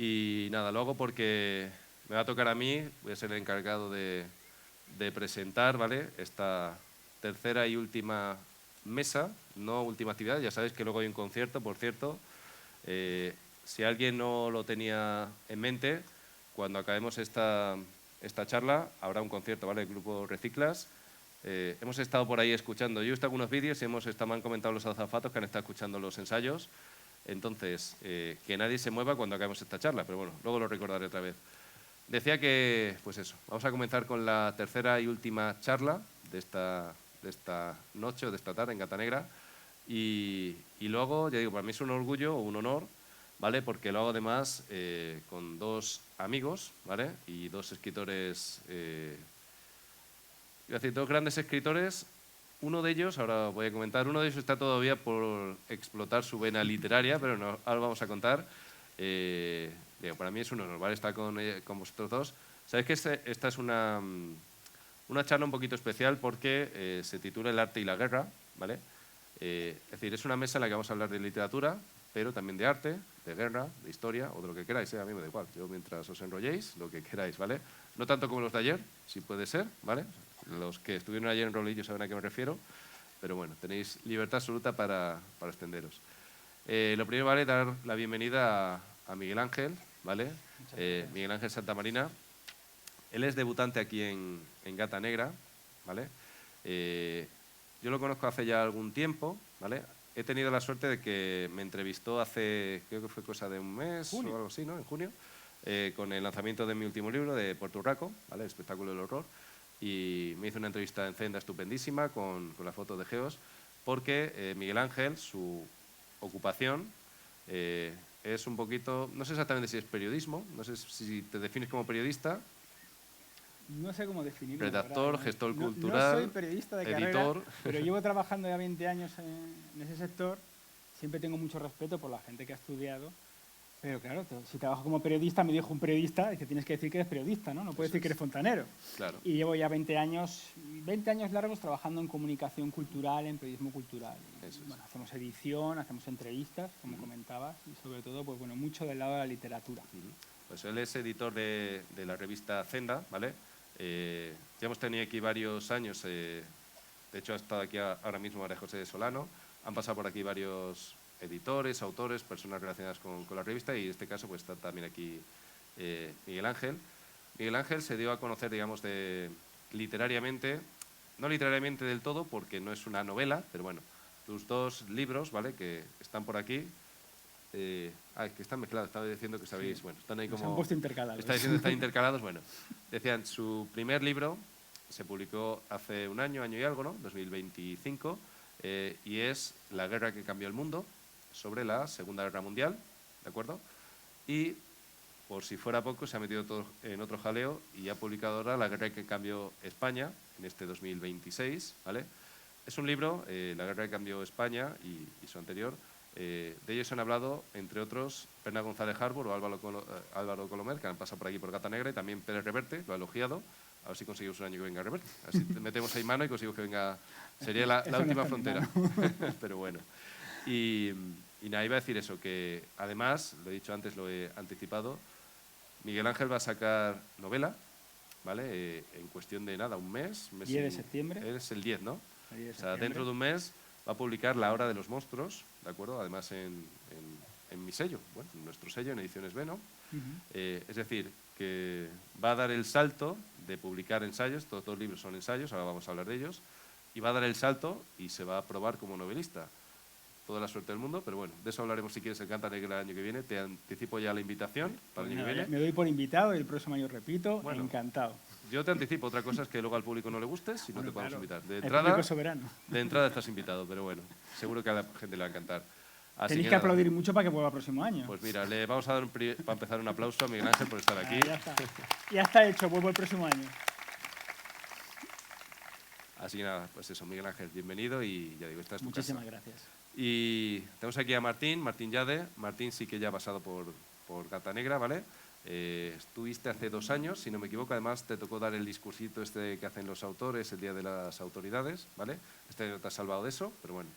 Y nada, lo hago porque me va a tocar a mí, voy a ser el encargado de presentar, ¿vale?, esta tercera y última mesa, no última actividad. Ya sabéis que luego hay un concierto, por cierto. Si alguien no lo tenía en mente, cuando acabemos esta charla habrá un concierto, ¿vale?, el grupo Reciclas. Hemos estado por ahí escuchando, yo he visto algunos vídeos y me han comentado los azafatos que han estado escuchando los ensayos. Entonces, que nadie se mueva cuando acabemos esta charla, pero bueno, luego lo recordaré otra vez. Decía que, pues eso, vamos a comenzar con la tercera y última charla de esta noche o de esta tarde en Gata Negra. Y luego, ya digo, para mí es un orgullo o un honor, ¿vale?, porque lo hago además con dos amigos, ¿vale?, y dos escritores, iba a decir, dos grandes escritores. Uno de ellos, ahora voy a comentar, uno de ellos está todavía por explotar su vena literaria, pero no, ahora lo vamos a contar. Digo, para mí es un honor, ¿vale?, estar con vosotros dos. Sabéis que esta es una charla un poquito especial porque se titula El arte y la guerra, ¿vale? Es decir, es una mesa en la que vamos a hablar de literatura, pero también de arte, de guerra, de historia o de lo que queráis, a mí me da igual. Yo mientras os enrolléis, lo que queráis, ¿vale? No tanto como los de ayer, si puede ser, ¿vale? Los que estuvieron ayer en Rolillo saben a qué me refiero, pero bueno, tenéis libertad absoluta para extenderos. Lo primero, ¿vale?, dar la bienvenida a Miguel Ángel, ¿vale? Miguel Ángel Santamarina. Él es debutante aquí en Gata Negra, ¿vale? Yo lo conozco hace ya algún tiempo, ¿vale? He tenido la suerte de que me entrevistó hace, creo que fue cosa de un mes o algo así, ¿no?, en junio, con el lanzamiento de mi último libro, de Puerto Urraco, ¿vale?, El espectáculo del horror. Y me hizo una entrevista en Zenda estupendísima con la foto de Geos, porque Miguel Ángel, su ocupación es un poquito, no sé exactamente si es periodismo, no sé si te defines como periodista. No sé cómo definirlo. Redactor, ¿verdad? gestor No cultural, soy periodista de editor. carrera, pero llevo trabajando ya 20 años en ese sector. Siempre tengo mucho respeto por la gente que ha estudiado. Pero claro, si trabajo como periodista, me dijo un periodista, es que tienes que decir que eres periodista, ¿no? No puedes decir que eres fontanero. Claro. Y llevo ya 20 años largos trabajando en comunicación cultural, en periodismo cultural. Bueno, hacemos edición, hacemos entrevistas, como comentabas, y sobre todo, pues bueno, mucho del lado de la literatura. Pues él es editor de la revista Zenda, ¿vale? Ya hemos tenido aquí varios años, de hecho ha estado aquí ahora mismo María José Solano, han pasado por aquí varios editores, autores, personas relacionadas con la revista, y en este caso pues está también aquí Miguel Ángel. Miguel Ángel se dio a conocer, digamos, literariamente, no literariamente del todo porque no es una novela, pero bueno, tus dos libros, ¿vale?, que están por aquí. Que están mezclados, estaba diciendo que sabéis, sí. Bueno, están ahí como... Se han puesto intercalados. Está diciendo que están intercalados, bueno. Decían, su primer libro se publicó hace un año y algo, ¿no?, 2025, y es La guerra que cambió el mundo, sobre la Segunda Guerra Mundial, ¿de acuerdo? Y, por si fuera poco, se ha metido todo en otro jaleo y ha publicado ahora La guerra que cambió España, en este 2026, ¿vale? Es un libro, La guerra que cambió España y su anterior. De ellos han hablado, entre otros, Pena González Harbour o Álvaro Colomer, que han pasado por aquí por Gata Negra, y también Pérez Reverte, lo ha elogiado. A ver si conseguimos un año que venga Reverte. A ver si metemos ahí mano y conseguimos que venga. Sería la última frontera. Pero bueno. Y nada, iba a decir eso, que además, lo he dicho antes, lo he anticipado, Miguel Ángel va a sacar novela, ¿vale? En cuestión de nada, un mes. 10 de septiembre. Es el 10, ¿no? El 10 de o sea, dentro de un mes va a publicar La Hora de los Monstruos, ¿de acuerdo? Además en mi sello, bueno, en nuestro sello, en Ediciones B, ¿no? Es decir, que va a dar el salto de publicar ensayos, todos los libros son ensayos, ahora vamos a hablar de ellos, y va a dar el salto y se va a probar como novelista. Toda la suerte del mundo, pero bueno, de eso hablaremos si quieres en Gata Negra el año que viene. Te anticipo ya la invitación para el año que viene. Me doy por invitado y el próximo año repito, bueno, encantado. Yo te anticipo, otra cosa es que luego al público no le guste, si no te podemos invitar. De entrada estás invitado, pero bueno, seguro que a la gente le va a encantar. Tenéis que aplaudir mucho para que vuelva el próximo año. Pues mira, le vamos a dar para empezar un aplauso a Miguel Ángel por estar aquí. Ya está hecho, vuelvo el próximo año. Así que nada, pues eso, Miguel Ángel, bienvenido y ya digo, esta es tu casa. Muchísimas gracias. Y tenemos aquí a Martín Yade. Martín sí que ya ha pasado por Gata Negra, ¿vale? Estuviste hace 2 años, si no me equivoco, además te tocó dar el discursito este que hacen los autores el Día de las Autoridades, ¿vale? Este año te has salvado de eso, pero bueno,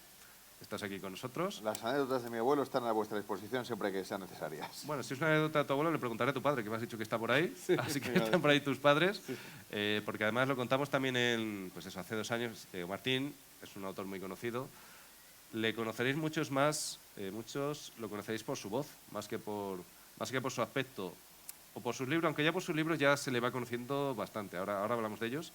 estás aquí con nosotros. Las anécdotas de mi abuelo están a vuestra disposición siempre que sean necesarias. Bueno, si es una anécdota de tu abuelo, le preguntaré a tu padre, que me has dicho que está por ahí. Sí, Así que mira, están por ahí tus padres. sí. Porque además lo contamos también en, pues eso, hace 2 años. Martín es un autor muy conocido. Le conoceréis muchos más, muchos lo conoceréis por su voz, más que por su aspecto o por sus libros, aunque ya por sus libros ya se le va conociendo bastante. Ahora hablamos de ellos.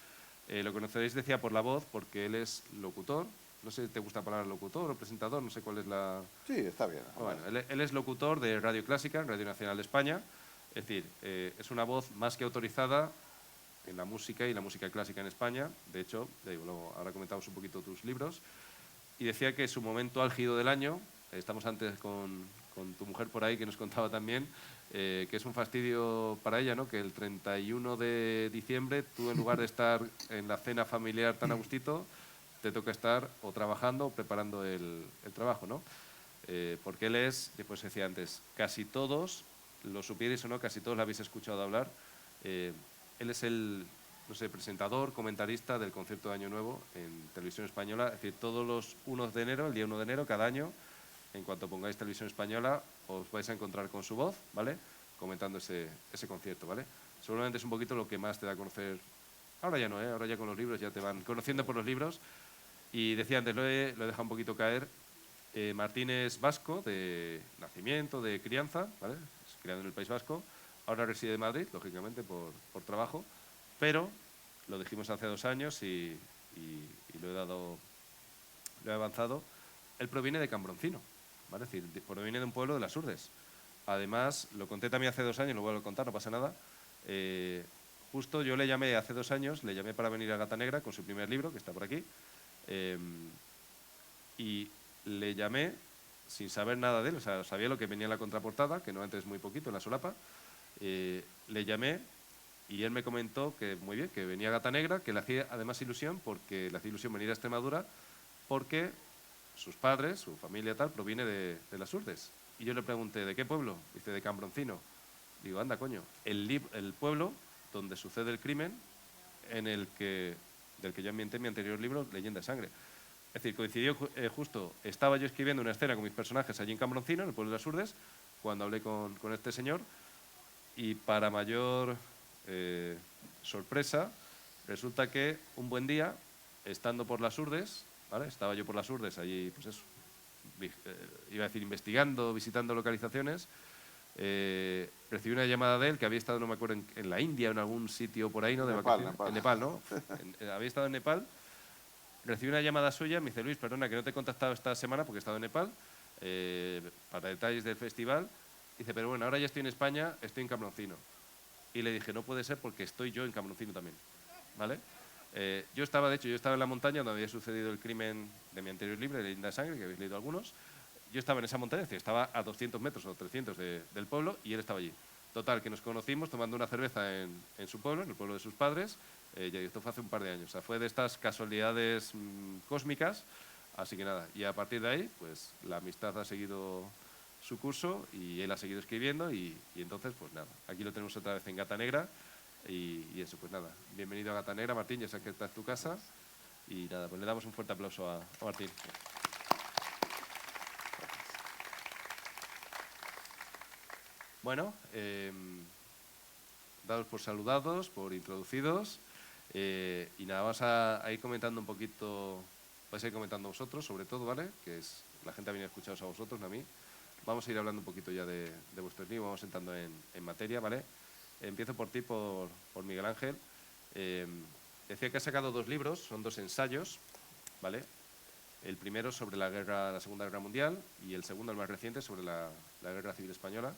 Lo conoceréis, decía, por la voz, porque él es locutor. No sé si te gusta la palabra locutor o presentador, no sé cuál es la... Sí, está bien. Bueno, él es locutor de Radio Clásica, Radio Nacional de España. Es decir, es una voz más que autorizada en la música y la música clásica en España. De hecho, ahora comentamos un poquito tus libros. Y decía que su momento álgido del año, estamos antes con tu mujer por ahí que nos contaba también, que es un fastidio para ella, ¿no? Que el 31 de diciembre tú, en lugar de estar en la cena familiar tan a gustito, te toca estar o trabajando o preparando el trabajo, ¿no? Porque él es, después decía antes, casi todos, lo supierais o no, casi todos lo habéis escuchado hablar, él es el, no sé, presentador, comentarista del concierto de Año Nuevo en Televisión Española. Es decir, todos los 1 de enero, el día 1 de enero, cada año, en cuanto pongáis Televisión Española, os vais a encontrar con su voz, ¿vale? Comentando ese concierto, ¿vale? Seguramente es un poquito lo que más te da a conocer. Ahora ya no, ¿eh? Ahora ya con los libros ya te van conociendo por los libros. Y decía antes, lo he dejado un poquito caer, Martín es vasco de nacimiento, de crianza, ¿vale? Es criado en el País Vasco. Ahora reside en Madrid, lógicamente, por trabajo. Pero lo dijimos hace 2 años y lo he avanzado. Él proviene de Cambroncino, ¿vale? Es decir, proviene de un pueblo de las Urdes. Además, lo conté también hace 2 años, lo vuelvo a contar, no pasa nada. Justo yo le llamé hace 2 años, le llamé para venir a Gata Negra con su primer libro, que está por aquí. Y le llamé sin saber nada de él, o sea, sabía lo que venía en la contraportada, que no antes muy poquito, en la solapa. Le llamé y él me comentó que muy bien, que venía a Gata Negra, que le hacía además ilusión, porque le hacía ilusión venir a Extremadura, porque sus padres, su familia tal, proviene de las Urdes. Y yo le pregunté, ¿de qué pueblo? Dice, de Cambroncino. Digo, anda, coño, el pueblo donde sucede el crimen del que yo ambienté mi anterior libro, Leyenda de Sangre. Es decir, coincidió justo, estaba yo escribiendo una escena con mis personajes allí en Cambroncino, en el pueblo de las Urdes, cuando hablé con este señor, y para mayor sorpresa, resulta que un buen día, estando por las Urdes, ¿vale? Estaba yo por las Urdes, allí, pues eso, iba a decir investigando, visitando localizaciones, recibí una llamada de él, que había estado, no me acuerdo, en la India, en algún sitio por ahí, ¿no? De vacaciones. En Nepal, ¿no? Había estado en Nepal. Recibí una llamada suya, me dice, Luis, perdona que no te he contactado esta semana porque he estado en Nepal, para detalles del festival. Dice, pero bueno, ahora ya estoy en España, estoy en Cambroncino. Y le dije, no puede ser porque estoy yo en Cambroncino también, ¿vale? Yo estaba en la montaña donde había sucedido el crimen de mi anterior libro, Leyenda de Sangre, que habéis leído algunos. Yo estaba en esa montaña, es decir, estaba a 200 metros o 300 del pueblo y él estaba allí. Total, que nos conocimos tomando una cerveza en su pueblo, en el pueblo de sus padres, y esto fue hace un par de años. O sea, fue de estas casualidades cósmicas, así que nada. Y a partir de ahí, pues la amistad ha seguido su curso y él ha seguido escribiendo y entonces, pues nada, aquí lo tenemos otra vez en Gata Negra y eso, pues nada. Bienvenido a Gata Negra, Martín, ya sabes que esta es tu casa y nada, pues le damos un fuerte aplauso a Martín. Bueno, dados por saludados, por introducidos, y nada, vamos a ir comentando un poquito, vais a ir comentando vosotros, sobre todo, ¿vale? Que es, la gente ha venido a escucharos a vosotros, no a mí. Vamos a ir hablando un poquito ya de vuestro libro, vamos entrando en materia, ¿vale? Empiezo por ti, por Miguel Ángel. Decía que ha sacado 2 libros, son 2 ensayos, ¿vale? El primero sobre la Segunda Guerra Mundial y el segundo, el más reciente, sobre la Guerra Civil Española.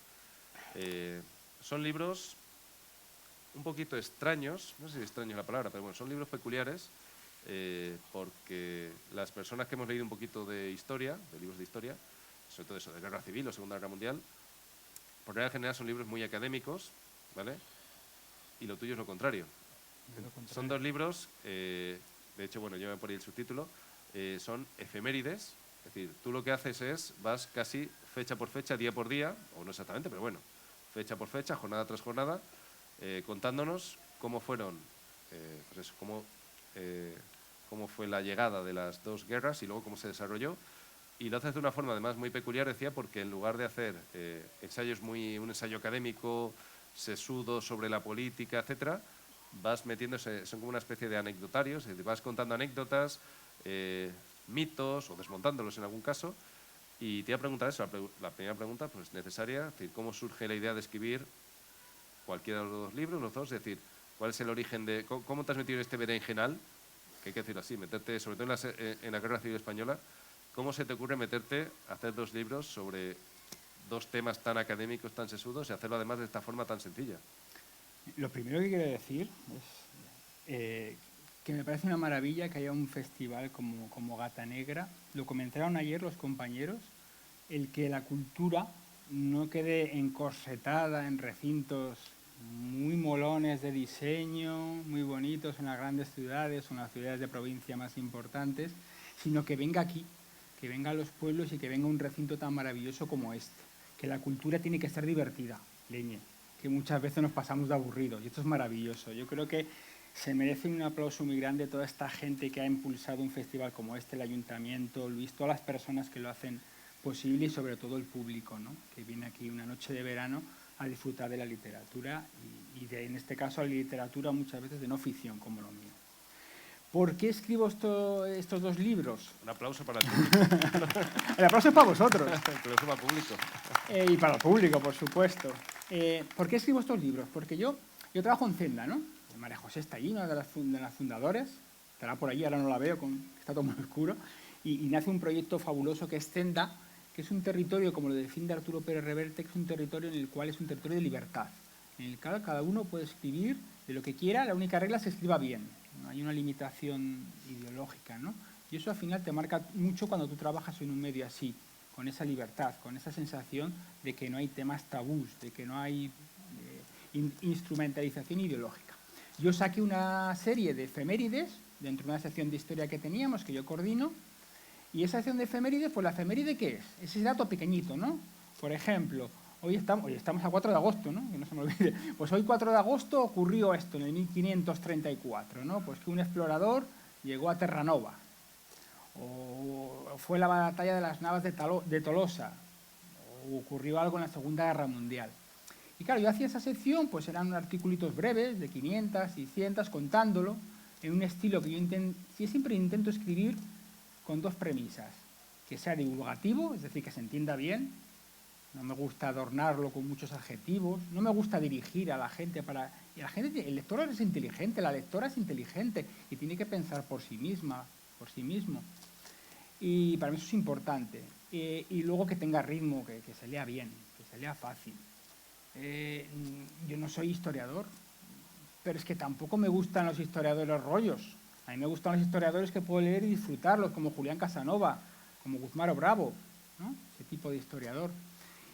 Son libros un poquito extraños, no sé si extraño es la palabra, pero bueno, son libros peculiares porque las personas que hemos leído un poquito de historia, de libros de historia, sobre todo eso, de Guerra Civil o Segunda Guerra Mundial, por regla general son libros muy académicos, ¿vale? Y lo tuyo es lo contrario. Son 2 libros, de hecho, bueno, llevan por ahí el subtítulo, son efemérides, es decir, tú lo que haces es, vas casi fecha por fecha, día por día, o no exactamente, pero bueno, fecha por fecha, jornada tras jornada, contándonos cómo fueron, pues eso, cómo fue la llegada de las 2 guerras y luego cómo se desarrolló. Y lo haces de una forma además muy peculiar, decía, porque en lugar de hacer ensayos un ensayo académico, sesudo sobre la política, etcétera, vas metiéndose, son como una especie de anecdotarios, es decir, vas contando anécdotas, mitos o desmontándolos en algún caso. Y te iba a preguntar eso, la primera pregunta pues necesaria, es decir, ¿cómo surge la idea de escribir cualquiera de los dos libros, los dos? Es decir, ¿cuál es el origen de, cómo te has metido en este berenjenal? Que hay que decirlo así, meterte, sobre todo en la Guerra Civil Española, ¿cómo se te ocurre meterte a hacer dos libros sobre dos temas tan académicos, tan sesudos, y hacerlo además de esta forma tan sencilla? Lo primero que quiero decir es que me parece una maravilla que haya un festival como Gata Negra. Lo comentaron ayer los compañeros, el que la cultura no quede encorsetada en recintos muy molones de diseño, muy bonitos en las grandes ciudades o en las ciudades de provincia más importantes, sino que venga aquí, que venga a los pueblos y que venga a un recinto tan maravilloso como este. Que la cultura tiene que ser divertida, leñe, que muchas veces nos pasamos de aburridos, y esto es maravilloso. Yo creo que se merece un aplauso muy grande toda esta gente que ha impulsado un festival como este, el Ayuntamiento, Luis, todas las personas que lo hacen posible y sobre todo el público, ¿no? Que viene aquí una noche de verano a disfrutar de la literatura y en este caso la literatura muchas veces de no ficción como lo mío. ¿Por qué escribo estos dos libros? Un aplauso para el público. El aplauso es para vosotros. Un aplauso para el público. Y para el público, por supuesto. ¿Por qué escribo estos libros? Porque yo trabajo en Zenda, ¿no? María José está allí, una de las fundadoras, estará por allí, ahora no la veo, está todo muy oscuro, y nace un proyecto fabuloso que es Zenda, que es un territorio, como lo define Arturo Pérez Reverte, que es un territorio en el cual es un territorio de libertad, en el cual cada uno puede escribir de lo que quiera, la única regla es que escriba bien, no hay una limitación ideológica, ¿no? Y eso al final te marca mucho cuando tú trabajas en un medio así, con esa libertad, con esa sensación de que no hay temas tabús, de que no hay instrumentalización ideológica. Yo saqué una serie de efemérides dentro de una sección de historia que teníamos, que yo coordino, y esa sección de efemérides, pues la efeméride, ¿qué es? Ese dato pequeñito, ¿no? Por ejemplo, hoy estamos a 4 de agosto, ¿no? Que no se me olvide. Pues hoy 4 de agosto ocurrió esto, en el 1534, ¿no? Pues que un explorador llegó a Terranova, o fue la batalla de las Navas de Tolosa, o ocurrió algo en la Segunda Guerra Mundial. Y claro, yo hacía esa sección, pues eran articulitos breves, de 500, 600, contándolo, en un estilo que yo siempre intento escribir con dos premisas. Que sea divulgativo, es decir, que se entienda bien. No me gusta adornarlo con muchos adjetivos. No me gusta dirigir a la gente para... Y el lector es inteligente, la lectora es inteligente y tiene que pensar por sí misma, por sí mismo. Y para mí eso es importante. Y luego que tenga ritmo, que se lea bien, que se lea fácil. Yo no soy historiador, pero es que tampoco me gustan los historiadores rollos. A mí me gustan los historiadores que puedo leer y disfrutarlos, como Julián Casanova, como Guzmán Bravo, ¿no? Ese tipo de historiador.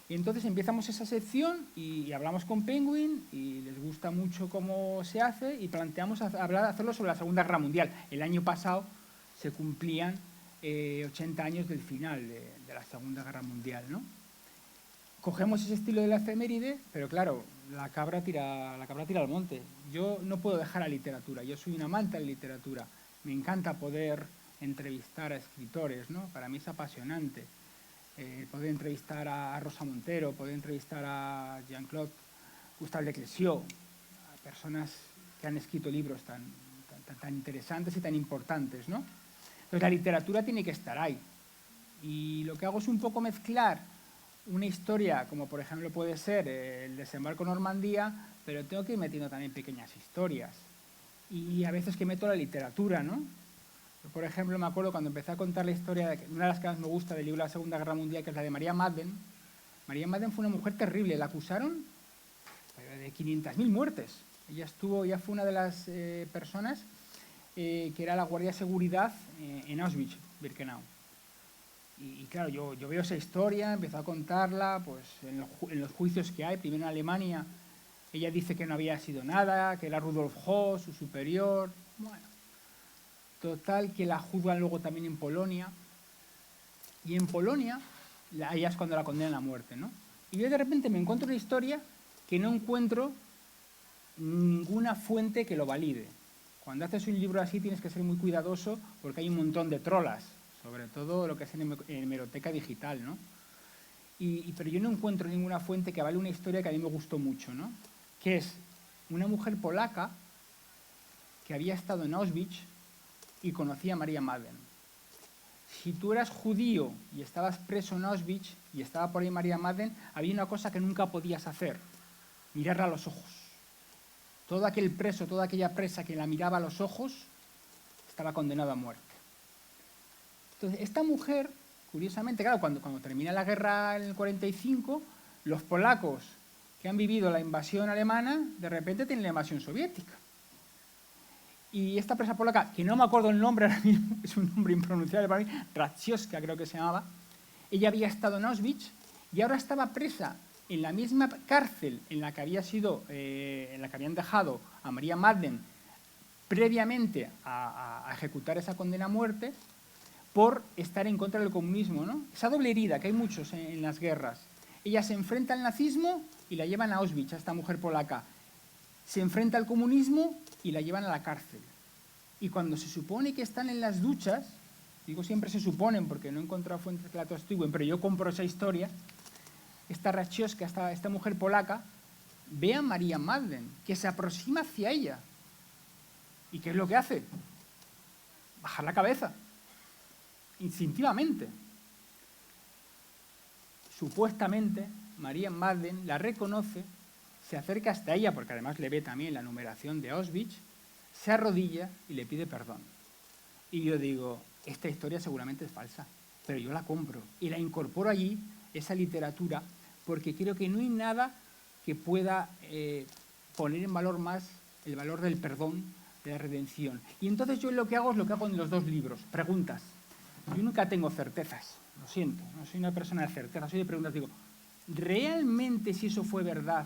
Y entonces empezamos esa sección y hablamos con Penguin y les gusta mucho cómo se hace y planteamos hacerlo sobre la Segunda Guerra Mundial. El año pasado se cumplían 80 años del final de la Segunda Guerra Mundial, ¿no? Cogemos ese estilo de la efeméride, pero claro, la cabra tira al monte. Yo no puedo dejar la literatura, yo soy un amante de la literatura. Me encanta poder entrevistar a escritores, ¿no? Para mí es apasionante. Poder entrevistar a Rosa Montero, poder entrevistar a Jean-Claude Gustave de Clézieux, a personas que han escrito libros tan interesantes y tan importantes, ¿no? Entonces la literatura tiene que estar ahí. Y lo que hago es un poco mezclar una historia, como por ejemplo puede ser el desembarco en Normandía, pero tengo que ir metiendo también pequeñas historias. Y a veces que meto la literatura, ¿no? Por ejemplo, me acuerdo cuando empecé a contar la historia, una de las que más me gusta del libro de la Segunda Guerra Mundial, que es la de María Madden. María Madden fue una mujer terrible, la acusaron de 500.000 muertes. Ella fue una de las personas que era la guardia de seguridad en Auschwitz-Birkenau. Y claro, yo veo esa historia, empiezo a contarla, pues en los juicios que hay, primero en Alemania, ella dice que no había sido nada, que era Rudolf Höss, su superior. Bueno, total, que la juzgan luego también en Polonia. Y en Polonia, ella es cuando la condenan a muerte, ¿no? Y yo de repente me encuentro una historia que no encuentro ninguna fuente que lo valide. Cuando haces un libro así tienes que ser muy cuidadoso porque hay un montón de trolas sobre todo lo que es en hemeroteca digital, ¿no? Pero yo no encuentro ninguna fuente que avale una historia que a mí me gustó mucho, ¿no? Que es una mujer polaca que había estado en Auschwitz y conocía a Maria Madden. Si tú eras judío y estabas preso en Auschwitz y estaba por ahí Maria Madden, había una cosa que nunca podías hacer, mirarla a los ojos. Todo aquel preso, toda aquella presa que la miraba a los ojos, estaba condenado a muerte. Entonces, esta mujer, curiosamente, claro, cuando termina la guerra en el 45, los polacos que han vivido la invasión alemana, de repente tienen la invasión soviética. Y esta presa polaca, que no me acuerdo el nombre ahora mismo, es un nombre impronunciable para mí, Raciowska creo que se llamaba, ella había estado en Auschwitz y ahora estaba presa en la misma cárcel en la que en la que habían dejado a Maria Madden previamente a ejecutar esa condena a muerte por estar en contra del comunismo, ¿no? Esa doble herida que hay muchos en las guerras. Ella se enfrenta al nazismo y la llevan a Auschwitz, a esta mujer polaca. Se enfrenta al comunismo y la llevan a la cárcel. Y cuando se supone que están en las duchas, digo siempre se suponen porque no he encontrado fuentes que la atestiguen, pero yo compro esa historia, esta Raciowska, esta mujer polaca, ve a Maria Madden, que se aproxima hacia ella. ¿Y qué es lo que hace? Bajar la cabeza, instintivamente. Supuestamente, Maria Madden la reconoce, se acerca hasta ella, porque además le ve también la numeración de Auschwitz, se arrodilla y le pide perdón. Y yo digo, esta historia seguramente es falsa, pero yo la compro y la incorporo allí, esa literatura, porque creo que no hay nada que pueda poner en valor más el valor del perdón, de la redención. Y entonces yo lo que hago es lo que hago en los dos libros, preguntas. Yo nunca tengo certezas, lo siento, no soy una persona de certezas, soy de preguntas. Digo, ¿realmente si eso fue verdad,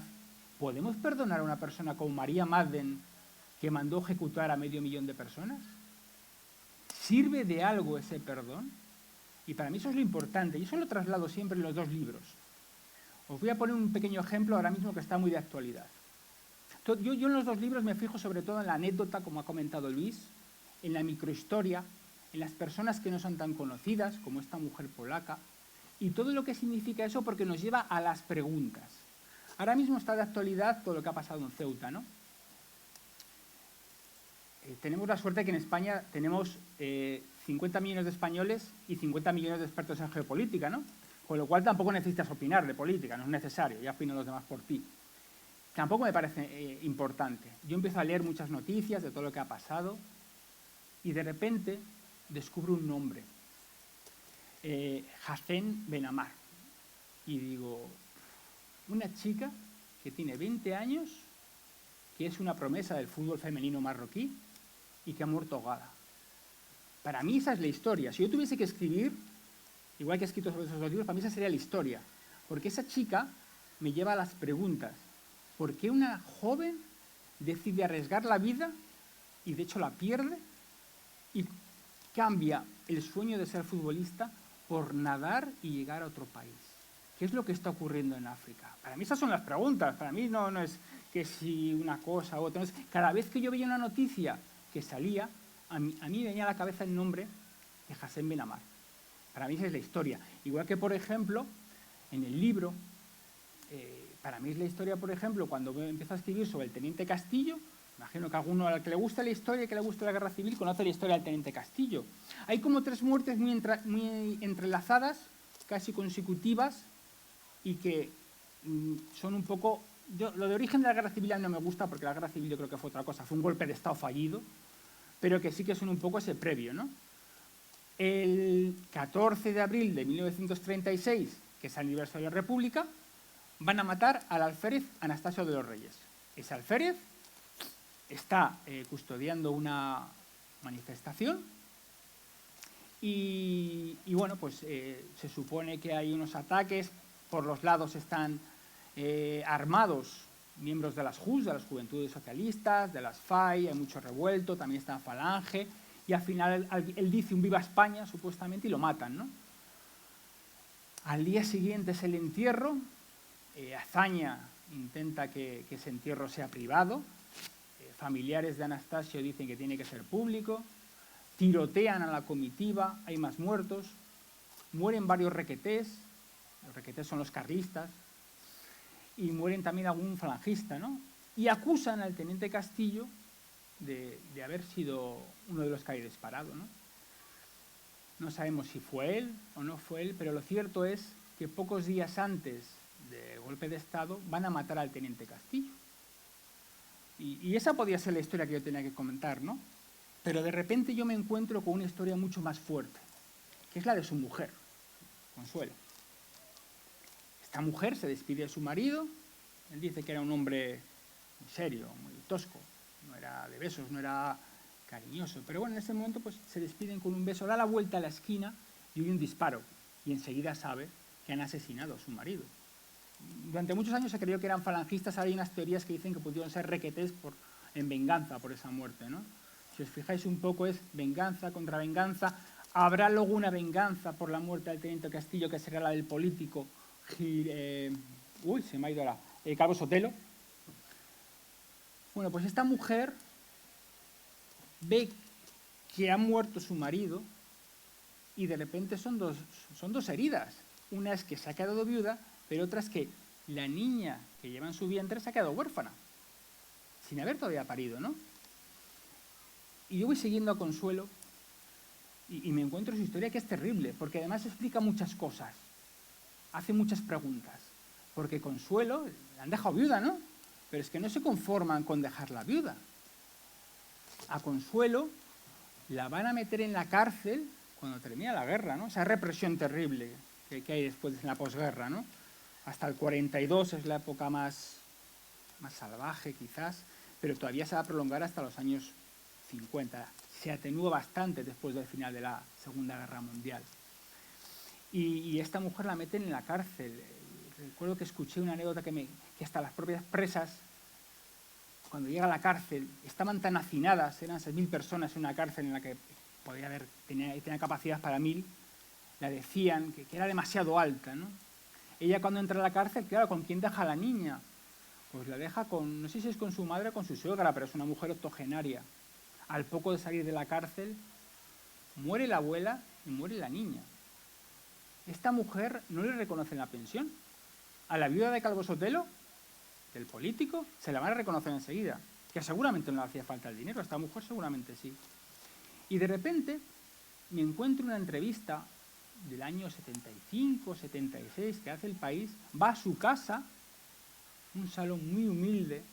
podemos perdonar a una persona como Maria Madden que mandó ejecutar a 500.000 de personas? ¿Sirve de algo ese perdón? Y para mí eso es lo importante, y eso lo traslado siempre en los dos libros. Os voy a poner un pequeño ejemplo ahora mismo que está muy de actualidad. Yo en los dos libros me fijo sobre todo en la anécdota, como ha comentado Luis, en la microhistoria, en las personas que no son tan conocidas, como esta mujer polaca, y todo lo que significa eso porque nos lleva a las preguntas. Ahora mismo está de actualidad todo lo que ha pasado en Ceuta, ¿no? Tenemos la suerte de que en España tenemos 50 millones de españoles y 50 millones de expertos en geopolítica, ¿no? Con lo cual tampoco necesitas opinar de política, no es necesario, ya opinan los demás por ti. Tampoco me parece importante. Yo empiezo a leer muchas noticias de todo lo que ha pasado y de repente descubro un nombre, Hassan Benamar. Y digo, una chica que tiene 20 años, que es una promesa del fútbol femenino marroquí y que ha muerto ahogada. Para mí esa es la historia. Si yo tuviese que escribir, igual que he escrito sobre esos dos libros, para mí esa sería la historia. Porque esa chica me lleva a las preguntas. ¿Por qué una joven decide arriesgar la vida y de hecho la pierde y cambia el sueño de ser futbolista por nadar y llegar a otro país? ¿Qué es lo que está ocurriendo en África? Para mí esas son las preguntas. Para mí no es que si una cosa u otra. Cada vez que yo veía una noticia que salía, a mí venía a la cabeza el nombre de Hassan Benamar. Para mí esa es la historia. Igual que, por ejemplo, en el libro, para mí es la historia, por ejemplo, cuando empiezo a escribir sobre el Teniente Castillo, imagino que alguno al que le gusta la historia y que le gusta la Guerra Civil conoce la historia del Teniente Castillo. Hay como 3 muertes muy entrelazadas, casi consecutivas, y que son un poco... lo de origen de la Guerra Civil no me gusta, porque la Guerra Civil yo creo que fue otra cosa, fue un golpe de Estado fallido, pero que sí que son un poco ese previo, ¿no? El 14 de abril de 1936, que es el aniversario de la República, van a matar al alférez Anastasio de los Reyes. Ese alférez está custodiando una manifestación y bueno, pues se supone que hay unos ataques, por los lados están armados miembros de las JUS, de las Juventudes Socialistas, de las FAI, hay mucho revuelto, también está Falange, y al final él dice un viva España, supuestamente, y lo matan, ¿no? Al día siguiente es el entierro, Azaña intenta que ese entierro sea privado, familiares de Anastasio dicen que tiene que ser público, tirotean a la comitiva, hay más muertos, mueren varios requetés, los requetés son los carlistas, y mueren también algún falangista, ¿no? Y acusan al teniente Castillo de haber sido uno de los que haya disparado, ¿no? No sabemos si fue él o no fue él, pero lo cierto es que pocos días antes del golpe de Estado van a matar al teniente Castillo. Y esa podía ser la historia que yo tenía que comentar, ¿no? Pero de repente yo me encuentro con una historia mucho más fuerte, que es la de su mujer, Consuelo. Esta mujer se despide de su marido, él dice que era un hombre muy serio, muy tosco, no era de besos, no era cariñoso, pero bueno, en ese momento pues se despiden con un beso, da la vuelta a la esquina y oye un disparo, y enseguida sabe que han asesinado a su marido. Durante muchos años se creyó que eran falangistas, ahora hay unas teorías que dicen que pudieron ser requetés en venganza por esa muerte, ¿no? Si os fijáis un poco es venganza contra venganza. Habrá luego una venganza por la muerte del teniente Castillo, que será la del político se me ha ido ahora, Calvo Sotelo. Bueno, pues esta mujer ve que ha muerto su marido y de repente son dos heridas. Una es que se ha quedado viuda, pero otra es que la niña que lleva en su vientre se ha quedado huérfana, sin haber todavía parido, ¿no? Y yo voy siguiendo a Consuelo y me encuentro su historia, que es terrible, porque además explica muchas cosas, hace muchas preguntas, porque Consuelo la han dejado viuda, ¿no? Pero es que no se conforman con dejarla viuda. A Consuelo la van a meter en la cárcel cuando termina la guerra, ¿no? Esa represión terrible que hay después en la posguerra, ¿no? Hasta el 42 es la época más salvaje, quizás, pero todavía se va a prolongar hasta los años 50. Se atenúa bastante después del final de la Segunda Guerra Mundial. Y esta mujer la meten en la cárcel. Recuerdo que escuché una anécdota que hasta las propias presas, cuando llega a la cárcel, estaban tan hacinadas, eran 6.000 personas en una cárcel en la que tenía capacidad para 1.000, la decían que era demasiado alta, ¿no? Ella cuando entra a la cárcel, claro, ¿con quién deja a la niña? Pues la deja no sé si es con su madre o con su suegra, pero es una mujer octogenaria. Al poco de salir de la cárcel, muere la abuela y muere la niña. Esta mujer no le reconocen la pensión. A la viuda de Calvo Sotelo, del político, se la van a reconocer enseguida, que seguramente no le hacía falta el dinero, a esta mujer seguramente sí. Y de repente me encuentro una entrevista del año 75, 76, que hace El País, va a su casa, un salón muy humilde,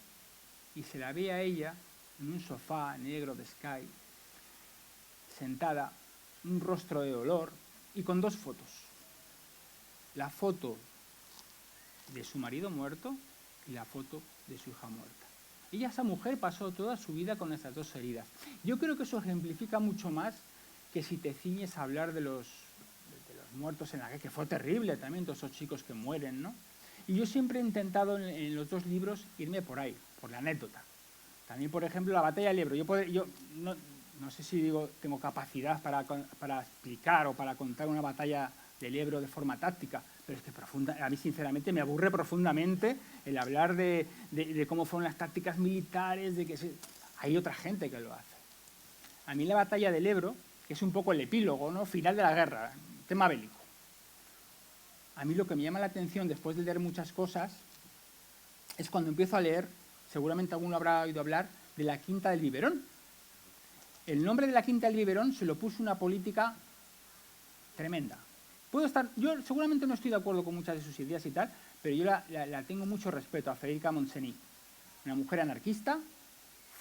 y se la ve a ella en un sofá negro de Sky, sentada, un rostro de dolor, y con dos fotos. La foto de su marido muerto y la foto de su hija muerta. Y esa mujer pasó toda su vida con esas dos heridas. Yo creo que eso ejemplifica mucho más que si te ciñes a hablar de los muertos en la guerra, que fue terrible también, todos esos chicos que mueren, ¿no? Y yo siempre he intentado en los dos libros irme por ahí, por la anécdota. También, por ejemplo, la batalla del Ebro. Yo no sé si tengo capacidad para explicar o para contar una batalla del Ebro de forma táctica, pero es que a mí sinceramente me aburre profundamente el hablar de cómo fueron las tácticas militares, hay otra gente que lo hace. A mí la batalla del Ebro, que es un poco el epílogo, ¿no? Final de la guerra, tema bélico. A mí lo que me llama la atención después de leer muchas cosas es cuando empiezo a leer, seguramente alguno habrá oído hablar, de la Quinta del Biberón. El nombre de la Quinta del Biberón se lo puso una política tremenda. Yo seguramente no estoy de acuerdo con muchas de sus ideas y tal, pero yo la tengo mucho respeto a Federica Montseny, una mujer anarquista,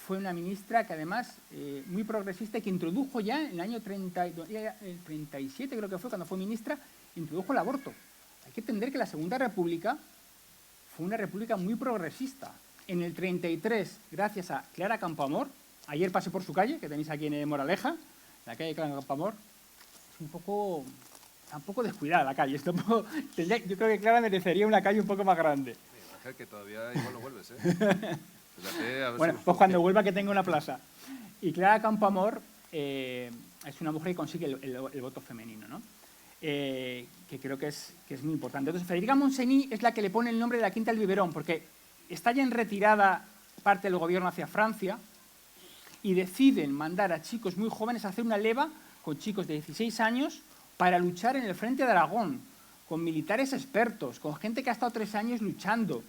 fue una ministra que además muy progresista y que introdujo ya en el año 37, creo que fue, cuando fue ministra, introdujo el aborto. Hay que entender que la Segunda República fue una república muy progresista. En el 33, gracias a Clara Campoamor, ayer pasé por su calle, que tenéis aquí en Moraleja, la calle Clara Campoamor, es un poco descuidada la calle. Yo creo que Clara merecería una calle un poco más grande. Ángel, que todavía igual no vuelves, ¿eh? Fíjate, a ver bueno, pues cuando vuelva que tenga una plaza. Y Clara Campoamor es una mujer que consigue el voto femenino, ¿no? Que creo que es muy importante. Entonces, Federica Montseny es la que le pone el nombre de la Quinta del Biberón, porque está ya en retirada parte del gobierno hacia Francia, y deciden mandar a chicos muy jóvenes a hacer una leva con chicos de 16 años para luchar en el frente de Aragón, con militares expertos, con gente que ha estado 3 años luchando,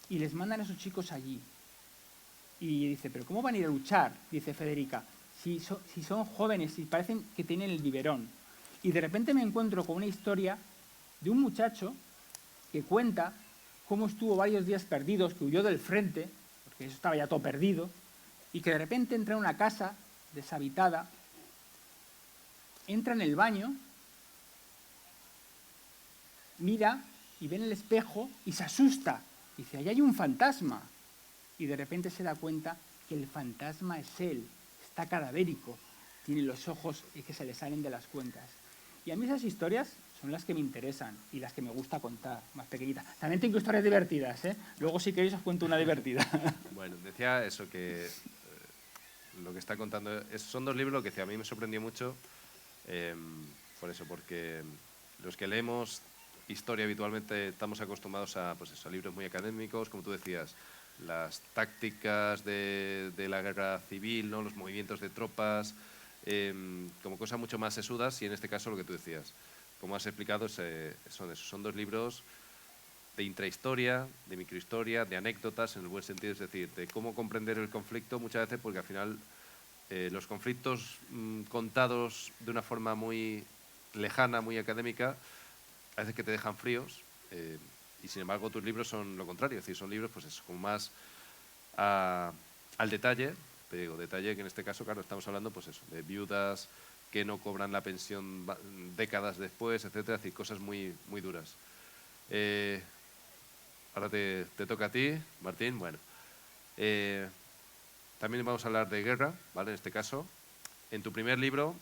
y les mandan a esos chicos allí. Y dice, ¿pero cómo van a ir a luchar? Dice Federica, si son jóvenes y parecen que tienen el biberón. Y de repente me encuentro con una historia de un muchacho que cuenta cómo estuvo varios días perdidos, que huyó del frente, porque eso estaba ya todo perdido, y que de repente entra en una casa deshabitada, entra en el baño, mira y ve en el espejo y se asusta. Dice, ahí hay un fantasma. Y de repente se da cuenta que el fantasma es él, está cadavérico, tiene los ojos que se le salen de las cuencas. Y a mí esas historias son las que me interesan y las que me gusta contar, más pequeñitas. También tengo historias divertidas, ¿eh? Luego si queréis os cuento una divertida. Bueno, decía eso que lo que está contando son 2 libros lo que decía, a mí me sorprendió mucho por eso, porque los que leemos historia habitualmente estamos acostumbrados a, pues eso, a libros muy académicos, como tú decías, las tácticas de la guerra civil, ¿no? Los movimientos de tropas, como cosas mucho más sesudas, y en este caso lo que tú decías, como has explicado, son 2 libros de intrahistoria, de microhistoria, de anécdotas en el buen sentido, es decir, de cómo comprender el conflicto muchas veces, porque al final los conflictos contados de una forma muy lejana, muy académica, a veces que te dejan fríos, y sin embargo tus libros son lo contrario, es decir, son libros pues eso, como más al detalle, te digo, detalle que en este caso, claro, estamos hablando pues eso, de viudas que no cobran la pensión décadas después, etcétera, es decir, cosas muy, muy duras. Ahora te toca a ti, Martín. Bueno, también vamos a hablar de guerra, ¿vale? En este caso, en tu primer libro,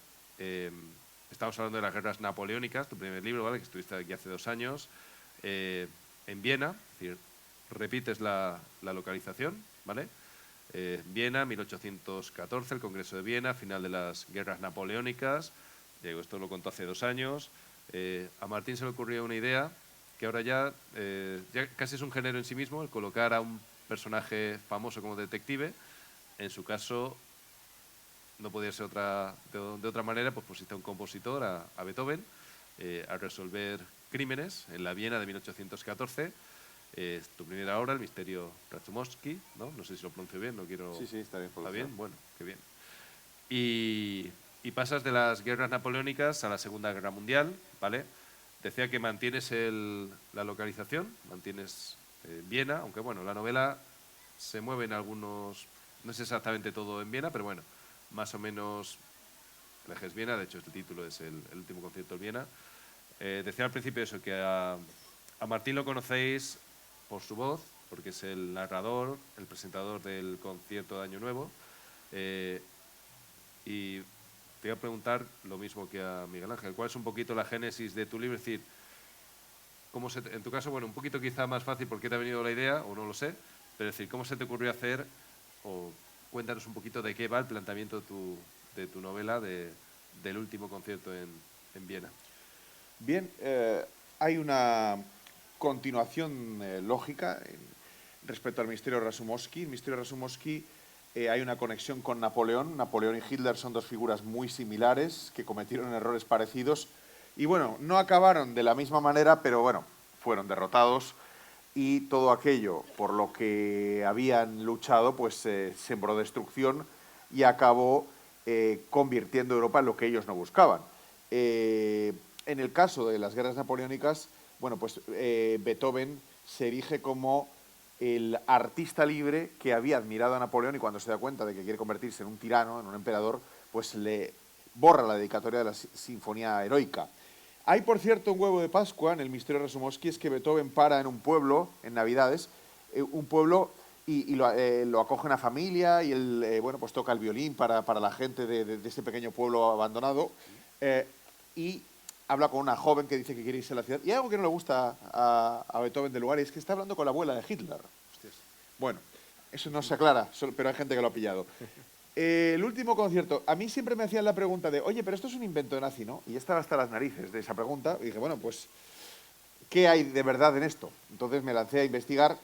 estamos hablando de las guerras napoleónicas, tu primer libro, ¿vale? Que estuviste aquí hace 2 años, en Viena, es decir, repites la localización, ¿vale? Viena, 1814, el Congreso de Viena, final de las guerras napoleónicas. Diego, esto lo contó hace 2 años. A Martín se le ocurrió una idea que ahora ya casi es un género en sí mismo, el colocar a un personaje famoso como detective. En su caso, no podía ser de otra manera, pues pusiste a un compositor, a Beethoven, a resolver crímenes en la Viena de 1814. Tu primera obra, El misterio Razumovsky, ¿no? No sé si lo pronuncio bien, no quiero... Sí, está bien. ¿Está bien? Bueno, qué bien. Y pasas de las guerras napoleónicas a la Segunda Guerra Mundial, ¿vale? Decía que mantienes la localización, mantienes Viena, aunque bueno, la novela se mueve en algunos... No es exactamente todo en Viena, pero bueno, más o menos el eje es Viena, de hecho el título es el último concierto en Viena. Decía al principio eso, que a Martín lo conocéis por su voz, porque es el narrador, el presentador del concierto de Año Nuevo. Y te voy a preguntar lo mismo que a Miguel Ángel. ¿Cuál es un poquito la génesis de tu libro? Es decir, en tu caso, bueno, un poquito quizá más fácil porque te ha venido la idea, o no lo sé, pero es decir, ¿cómo se te ocurrió hacer, o cuéntanos un poquito de qué va el planteamiento de tu novela del último concierto en Viena? Bien, hay una continuación lógica respecto al misterio Razumovsky. El misterio Razumovsky hay una conexión con Napoleón. Napoleón y Hitler son 2 figuras muy similares que cometieron errores parecidos y bueno, no acabaron de la misma manera, pero bueno, fueron derrotados y todo aquello por lo que habían luchado pues sembró destrucción y acabó convirtiendo a Europa en lo que ellos no buscaban. En el caso de las guerras napoleónicas, bueno, pues Beethoven se erige como el artista libre que había admirado a Napoleón y cuando se da cuenta de que quiere convertirse en un tirano, en un emperador, pues le borra la dedicatoria de la Sinfonía Heroica. Hay, por cierto, un huevo de Pascua en el misterio de Razumovsky, es que Beethoven para en un pueblo, en Navidades, un pueblo y lo acoge una familia y él bueno, pues toca el violín para la gente de este pequeño pueblo abandonado y habla con una joven que dice que quiere irse a la ciudad. Y hay algo que no le gusta a Beethoven del lugar, y es que está hablando con la abuela de Hitler. Hostias. Bueno, eso no se aclara, pero hay gente que lo ha pillado. El último concierto, a mí siempre me hacían la pregunta de, oye, pero esto es un invento nazi, ¿no? Y estaba hasta las narices de esa pregunta. Y dije, bueno, pues, ¿qué hay de verdad en esto? Entonces me lancé a investigar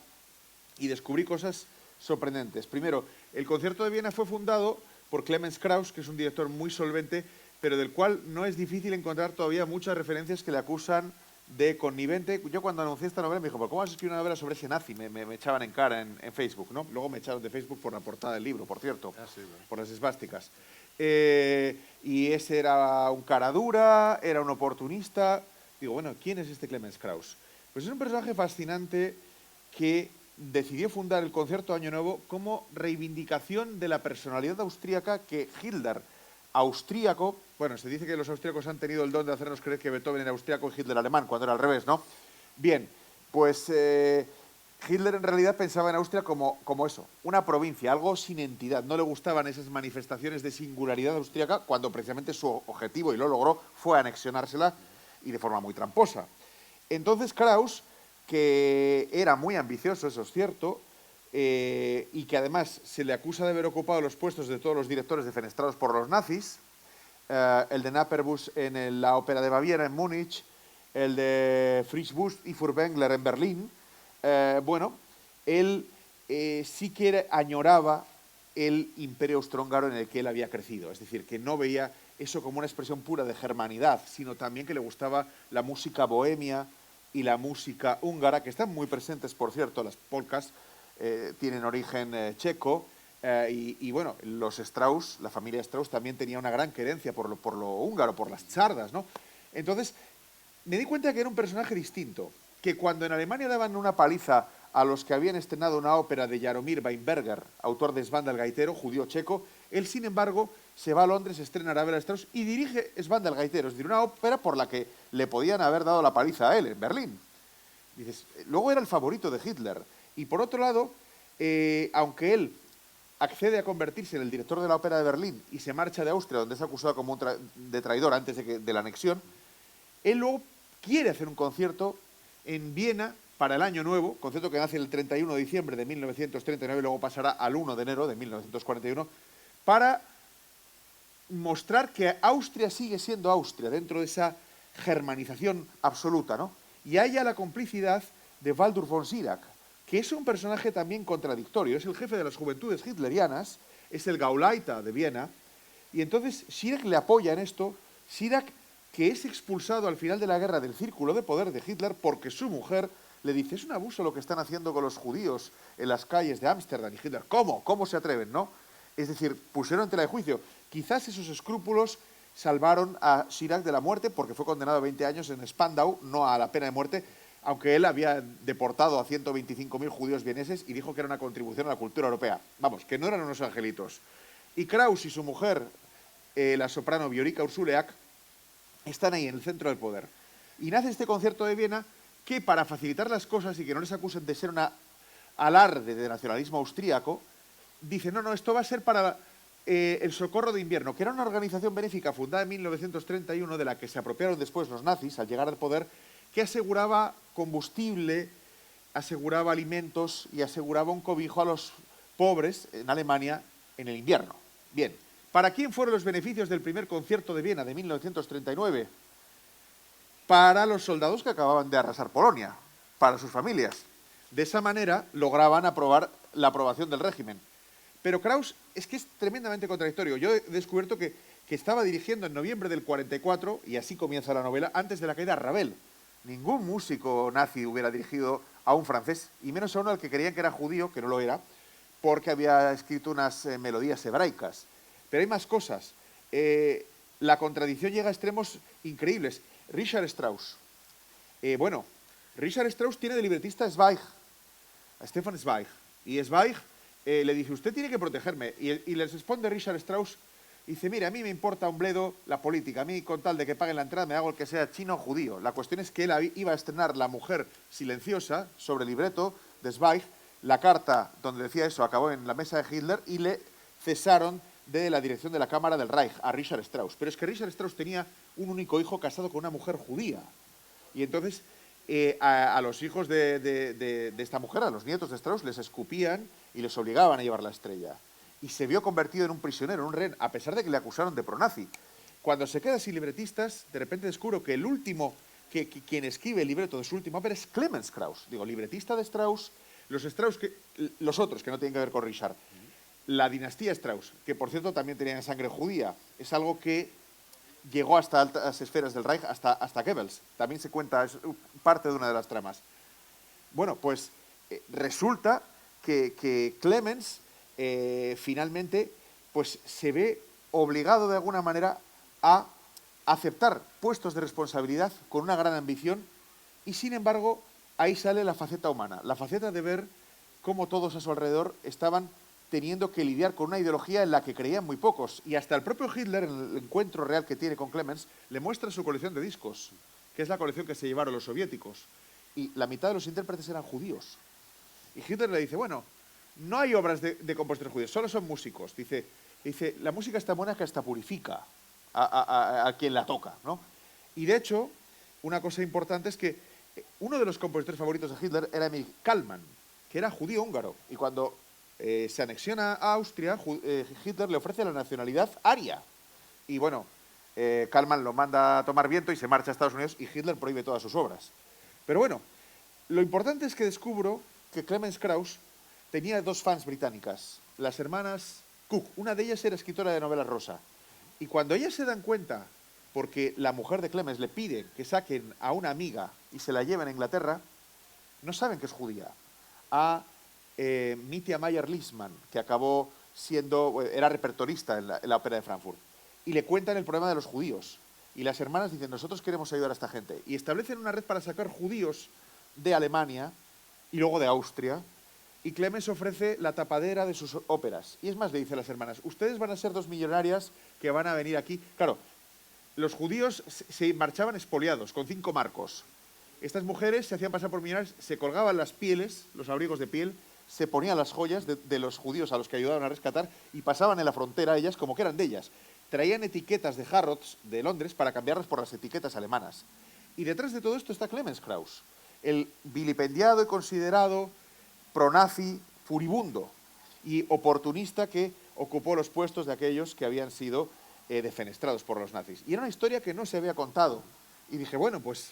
y descubrí cosas sorprendentes. Primero, el concierto de Viena fue fundado por Clemens Krauss, que es un director muy solvente, pero del cual no es difícil encontrar todavía muchas referencias que le acusan de connivente. Yo cuando anuncié esta novela me dijo, ¿pero cómo vas a escribir una novela sobre ese nazi? Me echaban en cara en Facebook, ¿no? Luego me echaron de Facebook por la portada del libro, por cierto, Sí, bueno. por las esvásticas. Y ese era un cara dura, era un oportunista. Digo, bueno, ¿quién es este Clemens Krauss? Pues es un personaje fascinante que decidió fundar el Concierto de Año Nuevo como reivindicación de la personalidad austríaca que Hitler, austríaco, bueno, se dice que los austríacos han tenido el don de hacernos creer que Beethoven era austríaco y Hitler alemán, cuando era al revés, ¿no? Bien, pues Hitler en realidad pensaba en Austria como eso, una provincia, algo sin entidad. No le gustaban esas manifestaciones de singularidad austríaca cuando precisamente su objetivo, y lo logró, fue anexionársela y de forma muy tramposa. Entonces Krauss, que era muy ambicioso, eso es cierto, y que además se le acusa de haber ocupado los puestos de todos los directores defenestrados por los nazis, el de Napperbus en la Ópera de Baviera en Múnich, el de Fritz Wurst y Furtwängler en Berlín. Bueno, él sí que añoraba el imperio austrohúngaro en el que él había crecido, es decir, que no veía eso como una expresión pura de germanidad, sino también que le gustaba la música bohemia y la música húngara, que están muy presentes, por cierto, las polcas tienen origen checo, y bueno, los Strauss, la familia Strauss también tenía una gran querencia por lo húngaro, por las chardas, ¿no? Entonces, me di cuenta que era un personaje distinto, que cuando en Alemania daban una paliza a los que habían estrenado una ópera de Jaromír Weinberger, autor de Svan el Gaitero, judío checo, él, sin embargo, se va a Londres, estrena Arabella Strauss y dirige Svan el Gaitero, es decir, una ópera por la que le podían haber dado la paliza a él en Berlín. Dices, luego era el favorito de Hitler. Y por otro lado, aunque él accede a convertirse en el director de la ópera de Berlín y se marcha de Austria, donde es acusado como de traidor antes de la anexión, él luego quiere hacer un concierto en Viena para el Año Nuevo, concierto que nace el 31 de diciembre de 1939 y luego pasará al 1 de enero de 1941, para mostrar que Austria sigue siendo Austria dentro de esa germanización absoluta, ¿no? Y haya la complicidad de Waldur von Schirach, que es un personaje también contradictorio, es el jefe de las juventudes hitlerianas, es el Gauleiter de Viena, y entonces Schirach le apoya en esto. Schirach, que es expulsado al final de la guerra del círculo de poder de Hitler porque su mujer le dice, es un abuso lo que están haciendo con los judíos en las calles de Ámsterdam. Y Hitler, ¿cómo? ¿Cómo se atreven, no? Es decir, pusieron en tela de juicio. Quizás esos escrúpulos salvaron a Schirach de la muerte porque fue condenado a 20 años en Spandau, no a la pena de muerte, aunque él había deportado a 125.000 judíos vieneses y dijo que era una contribución a la cultura europea. Vamos, que no eran unos angelitos. Y Krauss y su mujer, la soprano Viorica Ursuleak, están ahí en el centro del poder. Y nace este concierto de Viena que, para facilitar las cosas y que no les acusen de ser una alarde de nacionalismo austríaco, dice, no, esto va a ser para el Socorro de Invierno, que era una organización benéfica fundada en 1931, de la que se apropiaron después los nazis al llegar al poder, que aseguraba combustible, aseguraba alimentos y aseguraba un cobijo a los pobres en Alemania en el invierno. Bien, ¿para quién fueron los beneficios del primer concierto de Viena de 1939? Para los soldados que acababan de arrasar Polonia, para sus familias. De esa manera lograban aprobar la aprobación del régimen. Pero Krauss es que es tremendamente contradictorio. Yo he descubierto que estaba dirigiendo en noviembre del 44, y así comienza la novela, antes de la caída de Ravel. Ningún músico nazi hubiera dirigido a un francés, y menos a uno al que creían que era judío, que no lo era, porque había escrito unas melodías hebraicas. Pero hay más cosas. La contradicción llega a extremos increíbles. Richard Strauss. Richard Strauss tiene de libretista a Zweig, a Stefan Zweig. Y Zweig le dice, usted tiene que protegerme. Y les responde Richard Strauss, dice, mire, a mí me importa un bledo la política. A mí, con tal de que paguen la entrada, me hago el que sea chino o judío. La cuestión es que él iba a estrenar La mujer silenciosa, sobre el libreto de Zweig. La carta donde decía eso acabó en la mesa de Hitler y le cesaron de la dirección de la Cámara del Reich a Richard Strauss. Pero es que Richard Strauss tenía un único hijo casado con una mujer judía. Y entonces a los hijos de esta mujer, a los nietos de Strauss, les escupían y les obligaban a llevar la estrella. Y se vio convertido en un prisionero, en un rehén, a pesar de que le acusaron de pronazi. Cuando se queda sin libretistas, de repente descubro que el último, quien escribe el libreto de su última ópera es Clemens Krauss. Digo, libretista de Strauss, los otros que no tienen que ver con Richard. La dinastía Strauss, que por cierto también tenía sangre judía, es algo que llegó hasta altas esferas del Reich, hasta Goebbels. También se cuenta, es parte de una de las tramas. Bueno, pues resulta que Clemens finalmente pues, se ve obligado de alguna manera a aceptar puestos de responsabilidad con una gran ambición y sin embargo ahí sale la faceta humana, la faceta de ver cómo todos a su alrededor estaban teniendo que lidiar con una ideología en la que creían muy pocos. Y hasta el propio Hitler, en el encuentro real que tiene con Clemens, le muestra su colección de discos, que es la colección que se llevaron los soviéticos. Y la mitad de los intérpretes eran judíos. Y Hitler le dice, bueno, no hay obras de compositores judíos, solo son músicos. Dice, la música es tan buena que hasta purifica a quien la toca, ¿no? Y de hecho, una cosa importante es que uno de los compositores favoritos de Hitler era Emil Kallmann, que era judío húngaro. Y cuando se anexiona a Austria, Hitler le ofrece la nacionalidad aria. Y bueno, Kallmann lo manda a tomar viento y se marcha a Estados Unidos y Hitler prohíbe todas sus obras. Pero bueno, lo importante es que descubro que Clemens Krauss tenía dos fans británicas, las hermanas Cook. Una de ellas era escritora de novelas rosa. Y cuando ellas se dan cuenta, porque la mujer de Clemens le pide que saquen a una amiga y se la lleven a Inglaterra, no saben que es judía. A Mitya Mayer-Lisman, que acabó era repertorista en la ópera de Frankfurt. Y le cuentan el problema de los judíos. Y las hermanas dicen, nosotros queremos ayudar a esta gente. Y establecen una red para sacar judíos de Alemania y luego de Austria. Y Clemens ofrece la tapadera de sus óperas. Y es más, le dice a las hermanas, ustedes van a ser dos millonarias que van a venir aquí. Claro, los judíos se marchaban expoliados, con 5 marcos. Estas mujeres se hacían pasar por millonarias, se colgaban las pieles, los abrigos de piel, se ponían las joyas de los judíos a los que ayudaban a rescatar y pasaban en la frontera ellas como que eran de ellas. Traían etiquetas de Harrods de Londres para cambiarlas por las etiquetas alemanas. Y detrás de todo esto está Clemens Krauss, el vilipendiado y considerado pronazi furibundo y oportunista que ocupó los puestos de aquellos que habían sido defenestrados por los nazis. Y era una historia que no se había contado. Y dije, bueno, pues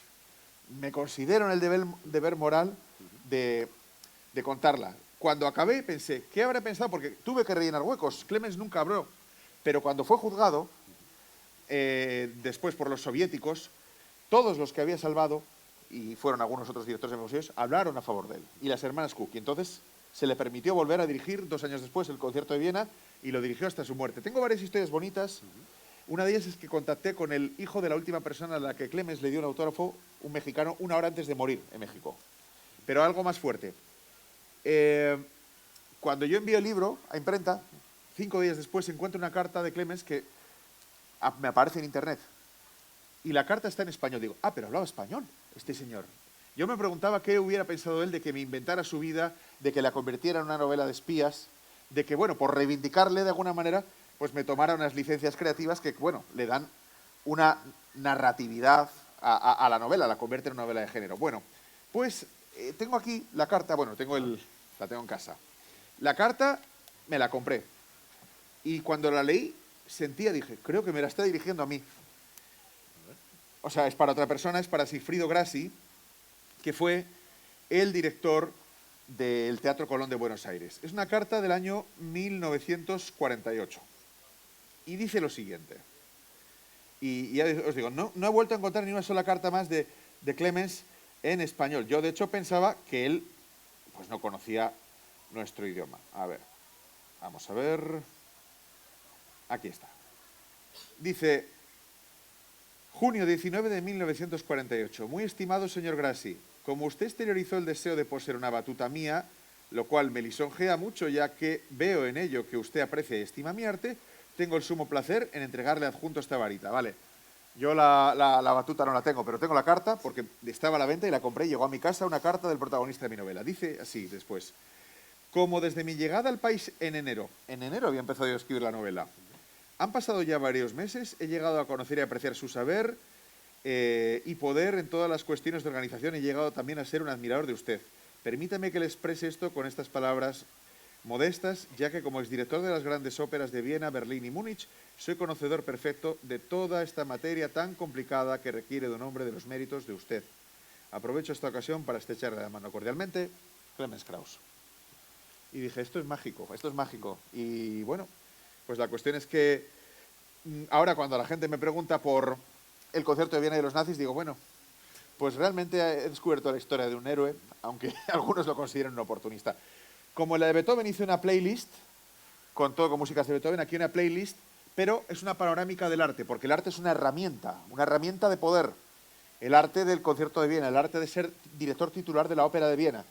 me considero en el deber moral de contarla. Cuando acabé pensé, ¿qué habrá pensado? Porque tuve que rellenar huecos. Clemens nunca habló. Pero cuando fue juzgado, después por los soviéticos, todos los que había salvado, y fueron algunos otros directores de museos, hablaron a favor de él. Y las hermanas Cook. Y entonces se le permitió volver a dirigir 2 años después el concierto de Viena y lo dirigió hasta su muerte. Tengo varias historias bonitas. Una de ellas es que contacté con el hijo de la última persona a la que Clemens le dio un autógrafo, un mexicano, 1 hora antes de morir en México. Pero algo más fuerte. Cuando yo envío el libro a imprenta, 5 días después encuentro una carta de Clemens que me aparece en internet. Y la carta está en español. Digo, pero hablaba español este señor. Yo me preguntaba qué hubiera pensado él de que me inventara su vida, de que la convirtiera en una novela de espías, de que, bueno, por reivindicarle de alguna manera, pues me tomara unas licencias creativas que, bueno, le dan una narratividad a la novela, la convierte en una novela de género. Bueno, pues tengo aquí la carta, bueno, la tengo en casa. La carta me la compré. Y cuando la leí, dije, creo que me la está dirigiendo a mí. O sea, es para otra persona, es para Sigfrido Grassi, que fue el director del Teatro Colón de Buenos Aires. Es una carta del año 1948. Y dice lo siguiente. Y ya os digo, no he vuelto a encontrar ni una sola carta más de Clemens en español. Yo, de hecho, pensaba que él pues no conocía nuestro idioma. A ver, vamos a ver. Aquí está. Dice, junio 19 de 1948. Muy estimado señor Grassi, como usted exteriorizó el deseo de poseer una batuta mía, lo cual me lisonjea mucho ya que veo en ello que usted aprecia y estima mi arte, tengo el sumo placer en entregarle adjunto esta varita. Vale, yo la batuta no la tengo, pero tengo la carta porque estaba a la venta y la compré y llegó a mi casa una carta del protagonista de mi novela. Dice así después, como desde mi llegada al país en enero había empezado yo a escribir la novela, han pasado ya varios meses, he llegado a conocer y apreciar su saber y poder en todas las cuestiones de organización. He llegado también a ser un admirador de usted. Permítame que le exprese esto con estas palabras modestas, ya que como exdirector de las grandes óperas de Viena, Berlín y Múnich, soy conocedor perfecto de toda esta materia tan complicada que requiere de un hombre de los méritos de usted. Aprovecho esta ocasión para estrecharle la mano cordialmente, Clemens Krauss. Y dije, esto es mágico, esto es mágico. Y bueno, pues la cuestión es que ahora cuando la gente me pregunta por el concierto de Viena de los nazis, digo, bueno, pues realmente he descubierto la historia de un héroe, aunque algunos lo consideren un oportunista. Como la de Beethoven hice una playlist, con todo con músicas de Beethoven, aquí una playlist, pero es una panorámica del arte, porque el arte es una herramienta de poder. El arte del concierto de Viena, el arte de ser director titular de la ópera de Viena.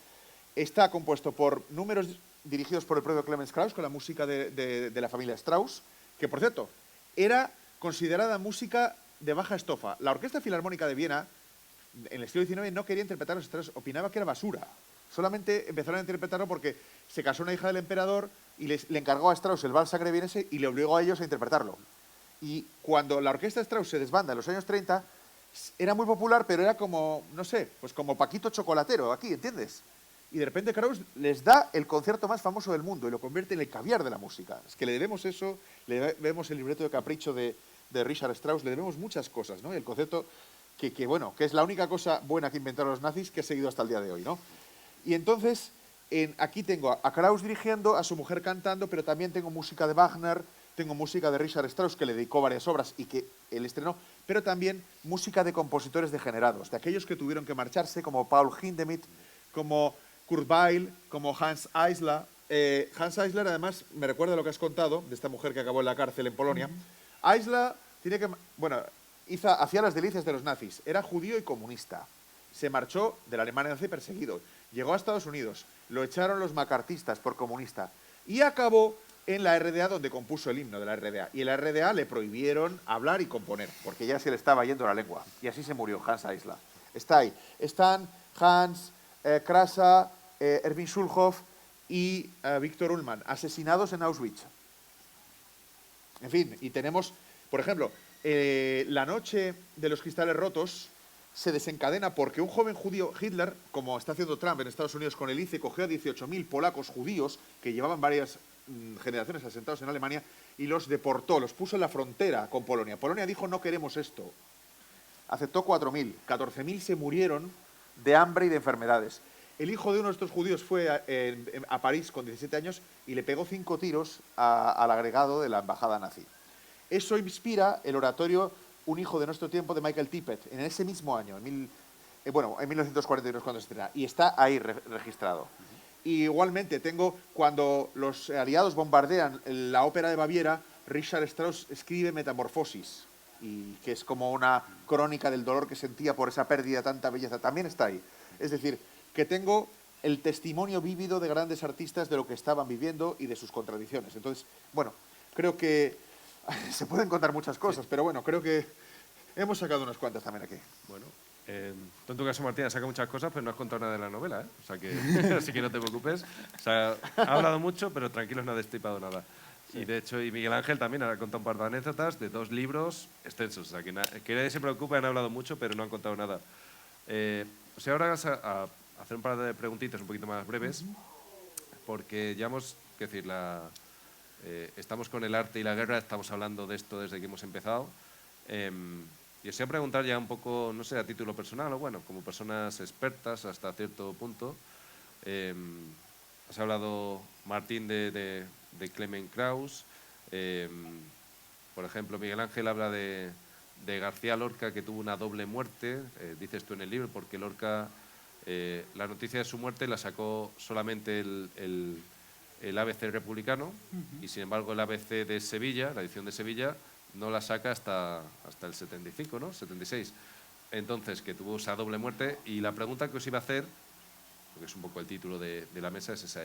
Está compuesto por números dirigidos por el propio Clemens Krauss, con la música de la familia Strauss, que por cierto, era considerada música de baja estofa. La Orquesta Filarmónica de Viena, en el siglo XIX, no quería interpretar los Strauss, opinaba que era basura. Solamente empezaron a interpretarlo porque se casó una hija del emperador y le encargó a Strauss el vals sangre vienese y le obligó a ellos a interpretarlo. Y cuando la orquesta Strauss se desbanda en los años 30, era muy popular, pero era como, no sé, pues como Paquito Chocolatero aquí, ¿entiendes? Y de repente Krauss les da el concierto más famoso del mundo y lo convierte en el caviar de la música. Es que le debemos eso, le debemos el libreto de Capricho de Richard Strauss, le debemos muchas cosas, ¿no? Y el concierto bueno, que es la única cosa buena que inventaron los nazis que ha seguido hasta el día de hoy, ¿no? Y entonces, aquí tengo a Krauss dirigiendo, a su mujer cantando, pero también tengo música de Wagner, tengo música de Richard Strauss, que le dedicó varias obras y que él estrenó, pero también música de compositores degenerados, de aquellos que tuvieron que marcharse, como Paul Hindemith, como Kurt Weill, como Hans Eisler. Hans Eisler, además, me recuerda lo que has contado, de esta mujer que acabó en la cárcel en Polonia. Eisler tiene que... Bueno, hacía las delicias de los nazis, era judío y comunista. Se marchó de la Alemania nazi perseguido, llegó a Estados Unidos, lo echaron los macartistas por comunista y acabó en la RDA, donde compuso el himno de la RDA. Y en la RDA le prohibieron hablar y componer, porque ya se le estaba yendo la lengua. Y así se murió Hans Eisler. Está ahí. Están Hans, Krasa, Erwin Schulhoff y Viktor Ullmann, asesinados en Auschwitz. En fin, y tenemos, por ejemplo, la noche de los cristales rotos se desencadena porque un joven judío, Hitler, como está haciendo Trump en Estados Unidos con el ICE, cogió a 18.000 polacos judíos que llevaban varias generaciones asentados en Alemania y los deportó, los puso en la frontera con Polonia. Polonia dijo, no queremos esto. Aceptó 4.000, 14.000 se murieron de hambre y de enfermedades. El hijo de uno de estos judíos fue a París con 17 años y le pegó 5 tiros al agregado de la embajada nazi. Eso inspira el oratorio Un hijo de nuestro tiempo de Michael Tippett, en ese mismo año, en 1942 cuando se estrena, y está ahí registrado. Y igualmente tengo, cuando los aliados bombardean la ópera de Baviera, Richard Strauss escribe Metamorfosis, y que es como una crónica del dolor que sentía por esa pérdida de tanta belleza, también está ahí. Es decir, que tengo el testimonio vívido de grandes artistas de lo que estaban viviendo y de sus contradicciones. Entonces, bueno, creo que se pueden contar muchas cosas, sí. Pero bueno, creo que hemos sacado unas cuantas también aquí. Bueno, tú en tu caso, Martín, has sacado muchas cosas, pero no has contado nada de la novela, ¿eh? O sea que, así que no te preocupes. O sea, ha hablado mucho, pero tranquilos, no ha destripado nada. Sí. Y de hecho, y Miguel Ángel también ha contado un par de anécdotas de 2 libros extensos. O sea, que nadie se preocupe, han hablado mucho, pero no han contado nada. O sea, ahora vas a hacer un par de preguntitas un poquito más breves, porque ya hemos, es decir, estamos con el arte y la guerra, estamos hablando de esto desde que hemos empezado. Y os voy a preguntar ya un poco, no sé, a título personal o bueno, como personas expertas hasta cierto punto. Has hablado, Martín, de Clement Krauss. Por ejemplo, Miguel Ángel habla de García Lorca, que tuvo una doble muerte, dices tú en el libro, porque Lorca, la noticia de su muerte la sacó solamente el ABC republicano, y sin embargo el ABC de Sevilla, la edición de Sevilla, no la saca hasta el 75, ¿no? 76. Entonces, que tuvo esa doble muerte. Y la pregunta que os iba a hacer, porque es un poco el título de la mesa, es esa.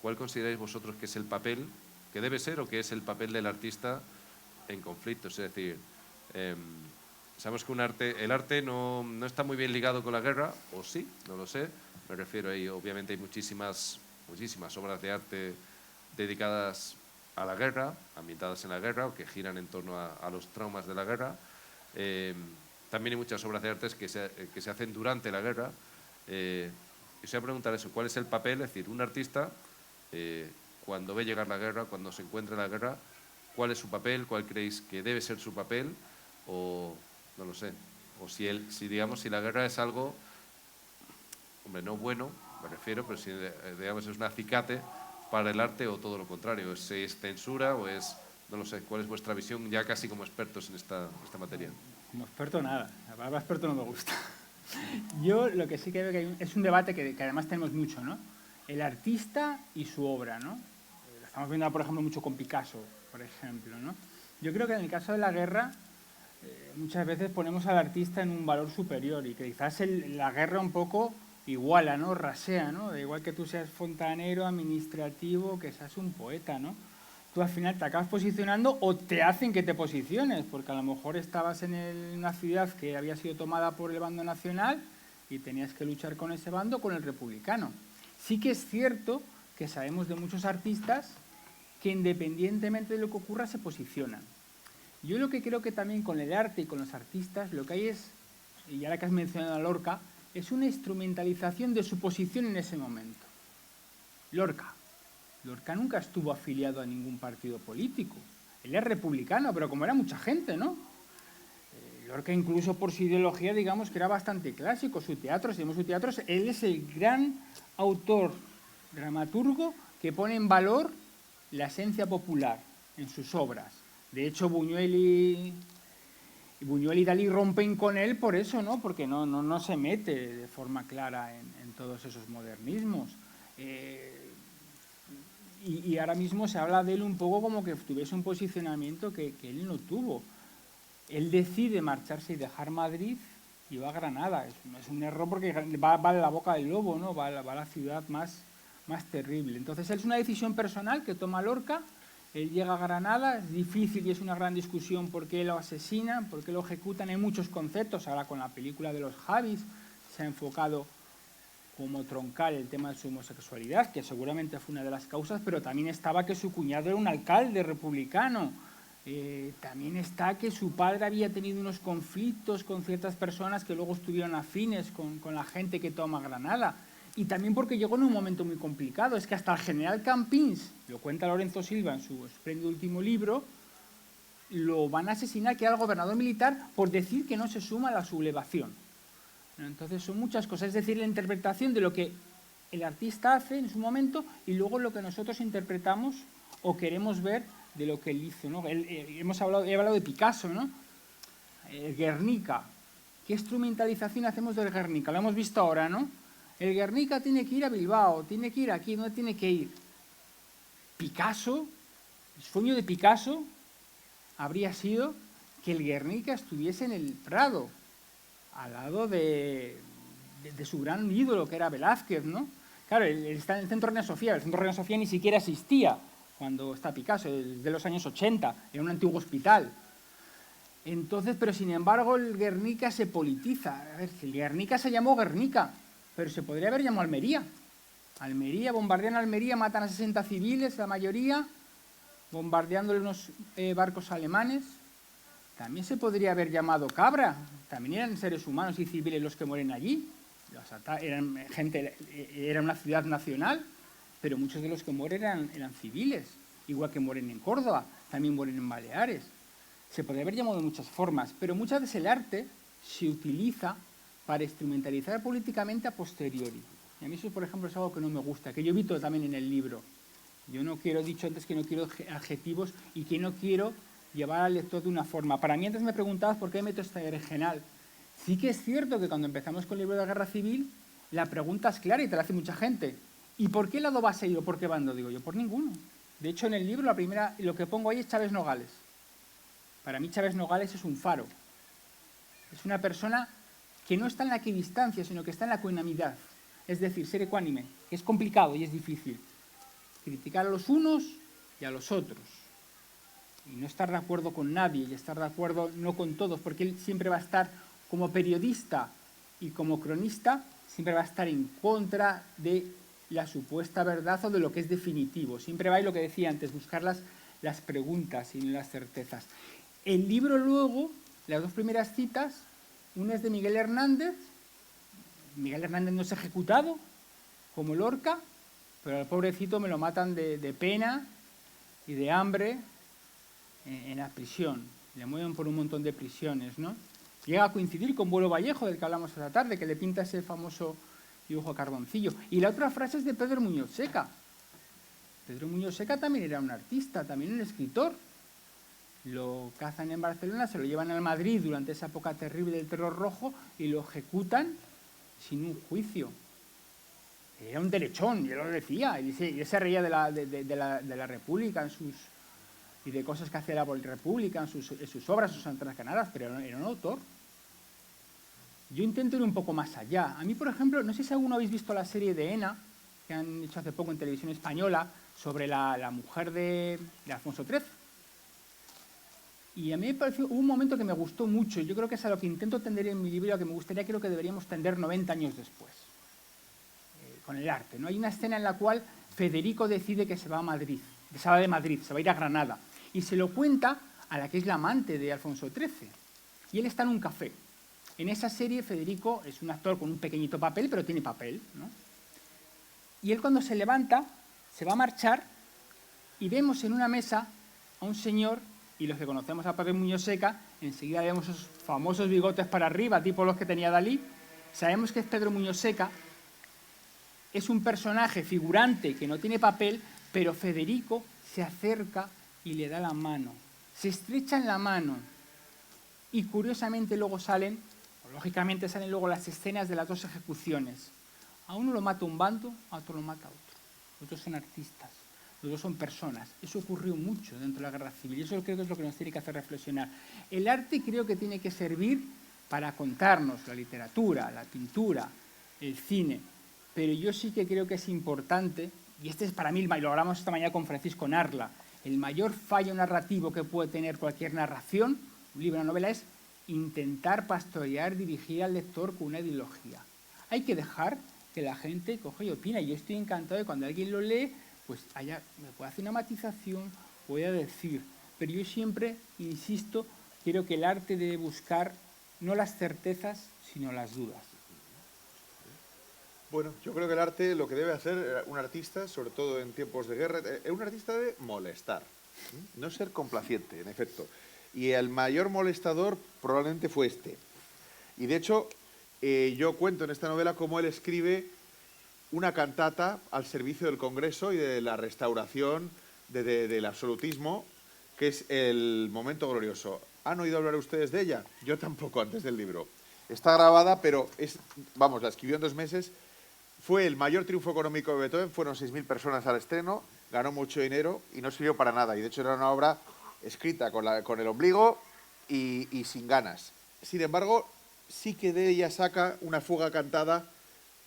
¿Cuál consideráis vosotros que es el papel, que debe ser o que es el papel del artista en conflictos? Es decir, sabemos que el arte no está muy bien ligado con la guerra, o sí, no lo sé. Me refiero ahí, obviamente hay muchísimas obras de arte dedicadas a la guerra, ambientadas en la guerra o que giran en torno a los traumas de la guerra. También hay muchas obras de arte que se hacen durante la guerra. Y os voy a preguntar eso, ¿cuál es el papel? Es decir, un artista, cuando ve llegar la guerra, cuando se encuentra en la guerra, ¿cuál es su papel? ¿Cuál creéis que debe ser su papel? O no lo sé. O si la guerra es algo, hombre, no bueno, me refiero, pero si digamos es un acicate para el arte o todo lo contrario? ¿Es censura o es, no lo sé, cuál es vuestra visión ya casi como expertos en esta materia? Como experto nada, la palabra experto no me gusta. Yo lo que sí que veo que es un debate que además tenemos mucho, ¿no? El artista y su obra, ¿no? Lo estamos viendo, por ejemplo, mucho con Picasso, por ejemplo, ¿no? Yo creo que en el caso de la guerra muchas veces ponemos al artista en un valor superior y que quizás la guerra un poco iguala, ¿no? Rasea, ¿no? Da igual que tú seas fontanero, administrativo, que seas un poeta, ¿no? Tú al final te acabas posicionando o te hacen que te posiciones, porque a lo mejor estabas en una ciudad que había sido tomada por el bando nacional y tenías que luchar con ese bando, con el republicano. Sí que es cierto que sabemos de muchos artistas que independientemente de lo que ocurra se posicionan. Yo lo que creo que también con el arte y con los artistas lo que hay es, y ahora que has mencionado a Lorca, es una instrumentalización de su posición en ese momento. Lorca nunca estuvo afiliado a ningún partido político. Él es republicano, pero como era mucha gente, ¿no? Lorca incluso por su ideología, digamos que era bastante clásico. Su teatro, si vemos su teatro, él es el gran autor, dramaturgo, que pone en valor la esencia popular en sus obras. De hecho, Buñuel y Dalí rompen con él por eso, ¿no? Porque no se mete de forma clara en todos esos modernismos. Y ahora mismo se habla de él un poco como que tuviese un posicionamiento que él no tuvo. Él decide marcharse y dejar Madrid y va a Granada. Es un error porque va a la boca del lobo, ¿no? Va a la ciudad más terrible. Entonces, es una decisión personal que toma Lorca. Él llega a Granada, es difícil y es una gran discusión por qué lo asesinan, por qué lo ejecutan. Hay muchos conceptos. Ahora con la película de los Javis se ha enfocado como troncal el tema de su homosexualidad, que seguramente fue una de las causas, pero también estaba que su cuñado era un alcalde republicano. También está que su padre había tenido unos conflictos con ciertas personas que luego estuvieron afines con la gente que toma Granada. Y también porque llegó en un momento muy complicado. Es que hasta el general Campins, lo cuenta Lorenzo Silva en su espléndido último libro, lo van a asesinar, que era el gobernador militar, por decir que no se suma a la sublevación. Entonces son muchas cosas, es decir, la interpretación de lo que el artista hace en su momento y luego lo que nosotros interpretamos o queremos ver de lo que él hizo, ¿no? He hablado de Picasso, ¿no? El Guernica. ¿Qué instrumentalización hacemos del Guernica? Lo hemos visto ahora, ¿no? El Guernica tiene que ir a Bilbao, tiene que ir aquí, ¿dónde tiene que ir? Picasso, el sueño de Picasso habría sido que el Guernica estuviese en el Prado, al lado de su gran ídolo, que era Velázquez, ¿no? Claro, él está en el Centro Reina Sofía. El Centro Reina Sofía ni siquiera existía cuando está Picasso, es de los años 80, era un antiguo hospital. Entonces, pero sin embargo, el Guernica se politiza. A ver, el Guernica se llamó Guernica, pero se podría haber llamado Almería. Almería, bombardean Almería, matan a 60 civiles, la mayoría, bombardeándole unos barcos alemanes. También se podría haber llamado Cabra, también eran seres humanos y civiles los que mueren allí. Era una ciudad nacional, pero muchos de los que mueren eran civiles, igual que mueren en Córdoba, también mueren en Baleares. Se podría haber llamado de muchas formas, pero muchas veces el arte se utiliza para instrumentalizar políticamente a posteriori. Y a mí eso, por ejemplo, es algo que no me gusta, que yo evito también en el libro. Yo no quiero, he dicho antes que no quiero adjetivos y que no quiero llevar al lector de una forma. Para mí antes me preguntabas por qué meto esta regional. Sí que es cierto que cuando empezamos con el libro de la Guerra Civil, la pregunta es clara y te la hace mucha gente. ¿Y por qué lado vas a ir o por qué bando? Digo yo, por ninguno. De hecho, en el libro lo que pongo ahí es Chávez Nogales. Para mí Chávez Nogales es un faro. Es una persona que no está en la equidistancia, sino que está en la ecuanimidad. Es decir, ser ecuánime, que es complicado y es difícil. Criticar a los unos y a los otros. Y no estar de acuerdo con nadie, y estar de acuerdo no con todos, porque él siempre va a estar como periodista y como cronista, siempre va a estar en contra de la supuesta verdad o de lo que es definitivo. Siempre va a ir lo que decía antes, buscar las preguntas y no las certezas. El libro luego, las dos primeras citas, una es de Miguel Hernández. Miguel Hernández no es ejecutado, como Lorca, pero al pobrecito me lo matan de pena y de hambre en la prisión. Le mueven por un montón de prisiones, ¿no? Llega a coincidir con Buelo Vallejo, del que hablamos esta tarde, que le pinta ese famoso dibujo a carboncillo. Y la otra frase es de Pedro Muñoz Seca. Pedro Muñoz Seca también era un artista, también un escritor. Lo cazan en Barcelona, se lo llevan al Madrid durante esa época terrible del terror rojo y lo ejecutan sin un juicio. Era un derechón, y él lo decía, y se reía de la República y de cosas que hacía la República en sus obras, sus antenas canadas, pero era un autor. Yo intento ir un poco más allá. A mí, por ejemplo, no sé si alguno habéis visto la serie de ENA, que han hecho hace poco en televisión española, sobre la mujer de Alfonso XIII. Y a mí me pareció, hubo un momento que me gustó mucho, y yo creo que es a lo que intento tender en mi libro, y a lo que me gustaría, creo que deberíamos tender 90 años después, con el arte, ¿no? Hay una escena en la cual Federico decide que se va a Madrid, que se va de Madrid, se va a ir a Granada, y se lo cuenta a la que es la amante de Alfonso XIII, y él está en un café. En esa serie Federico es un actor con un pequeñito papel, pero tiene papel, ¿no? Y él cuando se levanta, se va a marchar, y vemos en una mesa a un señor, y los que conocemos a Pedro Muñoz Seca, enseguida vemos esos famosos bigotes para arriba, tipo los que tenía Dalí. Sabemos que es Pedro Muñoz Seca, es un personaje figurante que no tiene papel, pero Federico se acerca y le da la mano. Se estrechan la mano y curiosamente luego salen, o lógicamente salen luego las escenas de las dos ejecuciones. A uno lo mata un bando, a otro lo mata otro. Los dos son artistas. Los dos son personas. Eso ocurrió mucho dentro de la guerra civil y eso creo que es lo que nos tiene que hacer reflexionar. El arte creo que tiene que servir para contarnos la literatura, la pintura, el cine, pero yo sí que creo que es importante, y este es para mí, lo hablamos esta mañana con Francisco Narla, el mayor fallo narrativo que puede tener cualquier narración, un libro, una novela, es intentar pastorear, dirigir al lector con una ideología. Hay que dejar que la gente coge y opina. Y yo estoy encantado de cuando alguien lo lee, pues me puede hacer una matización, puede decir. Pero yo siempre, insisto, quiero que el arte debe buscar no las certezas, sino las dudas. Bueno, yo creo que el arte lo que debe hacer un artista, sobre todo en tiempos de guerra, es un artista de molestar, no ser complaciente, en efecto. Y el mayor molestador probablemente fue este. Y de hecho, yo cuento en esta novela cómo él escribe una cantata al servicio del Congreso y de la restauración del absolutismo, que es el momento glorioso. ¿Han oído hablar ustedes de ella? Yo tampoco, antes del libro. Está grabada, pero la escribió en 2 meses. Fue el mayor triunfo económico de Beethoven, fueron 6.000 personas al estreno, ganó mucho dinero y no sirvió para nada. Y de hecho era una obra escrita con el ombligo y sin ganas. Sin embargo, sí que de ella saca una fuga cantada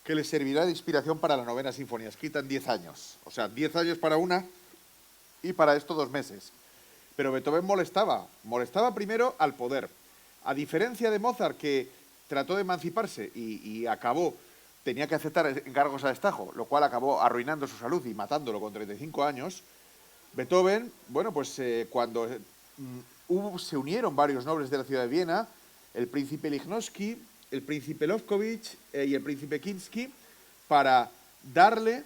que le servirá de inspiración para la 9ª sinfonía, escrita en 10 años. O sea, 10 años para una y para esto 2 meses. Pero Beethoven molestaba primero al poder. A diferencia de Mozart, que trató de emanciparse y tenía que aceptar encargos a destajo, lo cual acabó arruinando su salud y matándolo con 35 años, Beethoven, cuando se unieron varios nobles de la ciudad de Viena, el príncipe Lichnowsky, el príncipe Lobkowicz y el príncipe Kinsky, para darle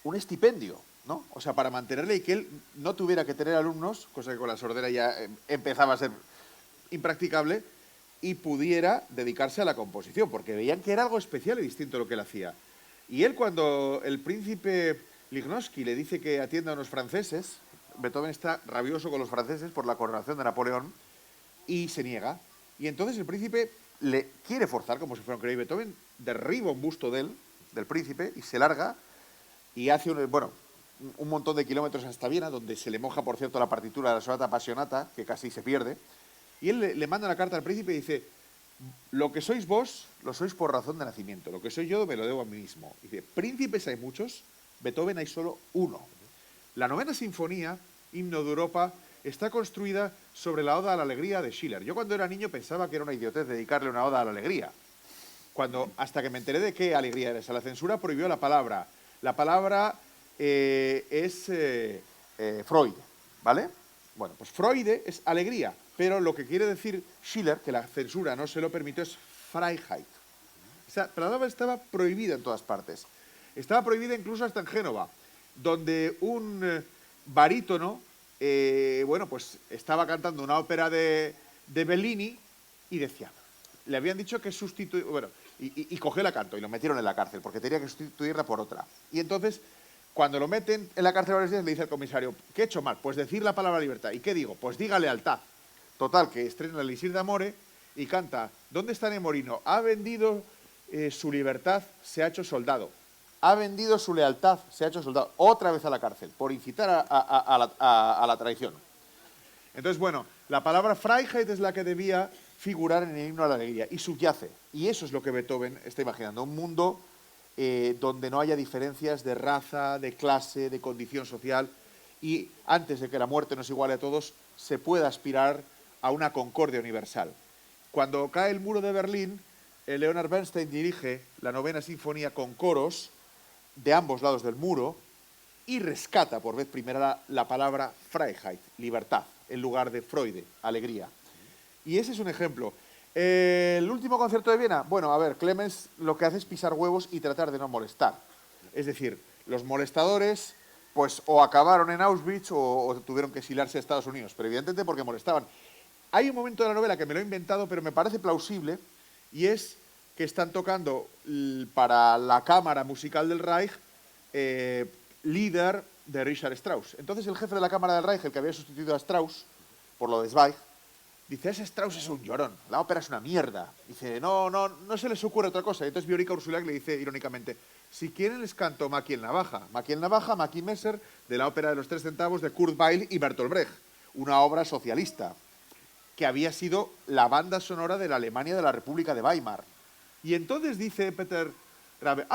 un estipendio, ¿no? O sea, para mantenerle y que él no tuviera que tener alumnos, cosa que con la sordera ya empezaba a ser impracticable, y pudiera dedicarse a la composición, porque veían que era algo especial y distinto lo que él hacía. Y él, cuando el príncipe Lichnowsky le dice que atienda a unos franceses, Beethoven está rabioso con los franceses por la coronación de Napoleón y se niega. Y entonces el príncipe le quiere forzar, como si fuera un creyente. Beethoven derriba un busto del príncipe y se larga y hace un montón de kilómetros hasta Viena, donde se le moja, por cierto, la partitura de la Sonata Appassionata, que casi se pierde. Y él le manda una carta al príncipe y dice: lo que sois vos, lo sois por razón de nacimiento. Lo que soy yo, me lo debo a mí mismo. Dice: príncipes hay muchos, Beethoven hay solo uno. La 9ª sinfonía, himno de Europa, está construida sobre la Oda a la Alegría de Schiller. Yo cuando era niño pensaba que era una idiotez dedicarle una Oda a la Alegría. Hasta que me enteré de qué alegría era esa. La censura prohibió la palabra. La palabra es Freud, ¿vale? Bueno, pues Freud es alegría, pero lo que quiere decir Schiller, que la censura no se lo permitió, es Freiheit. Esa palabra estaba prohibida en todas partes. Estaba prohibida incluso hasta en Génova, donde un barítono, estaba cantando una ópera de Bellini y decía, le habían dicho que y cogió la canto y lo metieron en la cárcel porque tenía que sustituirla por otra. Y entonces Cuando lo meten en la cárcel varios días, le dice al comisario, ¿qué he hecho mal? Pues decir la palabra libertad. ¿Y qué digo? Pues diga lealtad. Total, que estrena el Elixir de Amore y canta, ¿dónde está Nemorino? Ha vendido su libertad, se ha hecho soldado. Ha vendido su lealtad, se ha hecho soldado. Otra vez a la cárcel, por incitar a la traición. Entonces, bueno, la palabra Freiheit es la que debía figurar en el himno a la alegría y subyace. Y eso es lo que Beethoven está imaginando, un mundo donde no haya diferencias de raza, de clase, de condición social, y antes de que la muerte nos iguale a todos, se pueda aspirar a una concordia universal. Cuando cae el muro de Berlín, Leonard Bernstein dirige la 9ª Sinfonía con coros de ambos lados del muro y rescata por vez primera la palabra Freiheit, libertad, en lugar de Freude, alegría. Y ese es un ejemplo. El último concierto de Viena, bueno, a ver, Clemens lo que hace es pisar huevos y tratar de no molestar. Es decir, los molestadores, pues o acabaron en Auschwitz o tuvieron que exiliarse a Estados Unidos, pero evidentemente porque molestaban. Hay un momento de la novela que me lo he inventado, pero me parece plausible, y es que están tocando para la cámara musical del Reich líder de Richard Strauss. Entonces el jefe de la cámara del Reich, el que había sustituido a Strauss, por lo de Zweig, dice, ese Strauss es un llorón, la ópera es una mierda. Dice, no se les ocurre otra cosa. Y entonces Viorica Ursulac le dice irónicamente, si quieren les canto Maki el Navaja, Maki Messer, de la ópera de los 3 centavos de Kurt Weill y Bertolt Brecht, una obra socialista, que había sido la banda sonora de la Alemania de la República de Weimar. Y entonces dice Peter Rabe,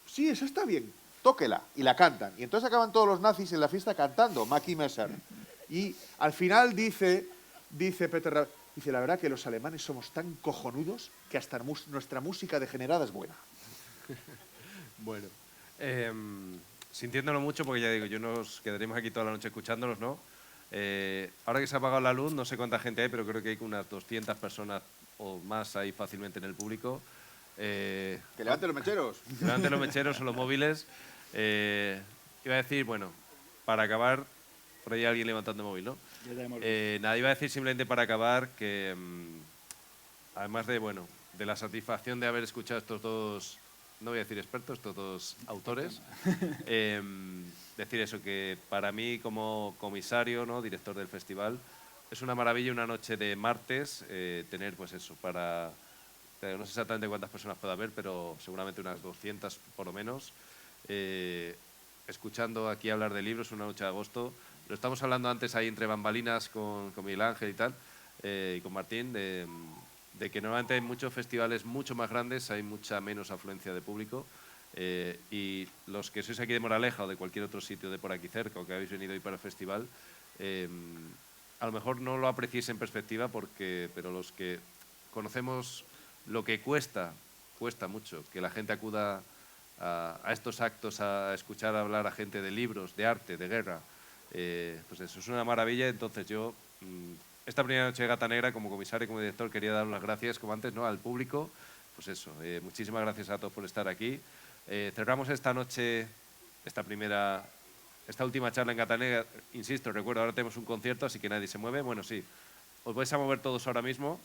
sí, esa está bien, tóquela, y la cantan. Y entonces acaban todos los nazis en la fiesta cantando Maki Messer. Y al final dice Peter Rabe, dice, la verdad que los alemanes somos tan cojonudos que hasta nuestra música degenerada es buena. Bueno, sintiéndolo mucho, porque ya digo, yo nos quedaremos aquí toda la noche escuchándolos, ¿no? Ahora que se ha apagado la luz, no sé cuánta gente hay, pero creo que hay unas 200 personas o más ahí fácilmente en el público. Que levanten los mecheros. Que levanten los mecheros o los móviles. Iba a decir, bueno, para acabar, por ahí alguien levantando el móvil, ¿no? Nada, iba a decir simplemente para acabar que, además de, bueno, de la satisfacción de haber escuchado estos dos, no voy a decir expertos, estos dos autores, decir eso, que para mí como comisario, ¿no?, director del festival, es una maravilla una noche de martes tener, pues eso, para, no sé exactamente cuántas personas pueda haber, pero seguramente unas 200 por lo menos, escuchando aquí hablar de libros una noche de agosto. Lo estamos hablando antes ahí entre bambalinas con Miguel Ángel y tal, y con Martín, de que normalmente hay muchos festivales mucho más grandes, hay mucha menos afluencia de público, y los que sois aquí de Moraleja o de cualquier otro sitio de por aquí cerca o que habéis venido hoy para el festival, a lo mejor no lo apreciéis en perspectiva, pero los que conocemos lo que cuesta mucho que la gente acuda a estos actos, a escuchar hablar a gente de libros, de arte, de guerra, pues eso es una maravilla. Entonces yo, esta primera noche de Gata Negra, como comisario y como director, quería dar las gracias, como antes, ¿no?, al público. Pues eso, muchísimas gracias a todos por estar aquí. Cerramos esta noche, esta última charla en Gata Negra. Insisto, recuerdo, ahora tenemos un concierto, así que nadie se mueve. Bueno, sí, os vais a mover todos ahora mismo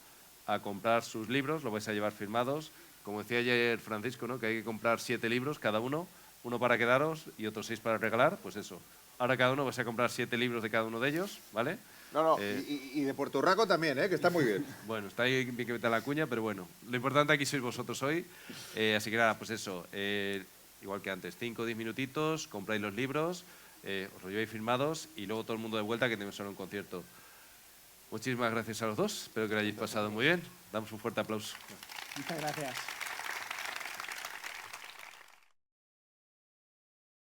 a comprar sus libros, lo vais a llevar firmados. Como decía ayer Francisco, ¿no?, que hay que comprar 7 libros cada uno para quedaros y otros 6 para regalar, pues eso. Ahora cada uno vais a comprar 7 libros de cada uno de ellos, ¿vale? No, y de Puerto Urraco también, que está muy bien. Bueno, está ahí bien que meta la cuña, pero bueno, lo importante aquí sois vosotros hoy, así que nada, pues eso, igual que antes, 5 o 10 minutitos, compráis los libros, os los lleváis firmados y luego todo el mundo de vuelta que tenemos ahora un concierto. Muchísimas gracias a los dos, espero que lo hayáis pasado muy bien, damos un fuerte aplauso. Muchas gracias.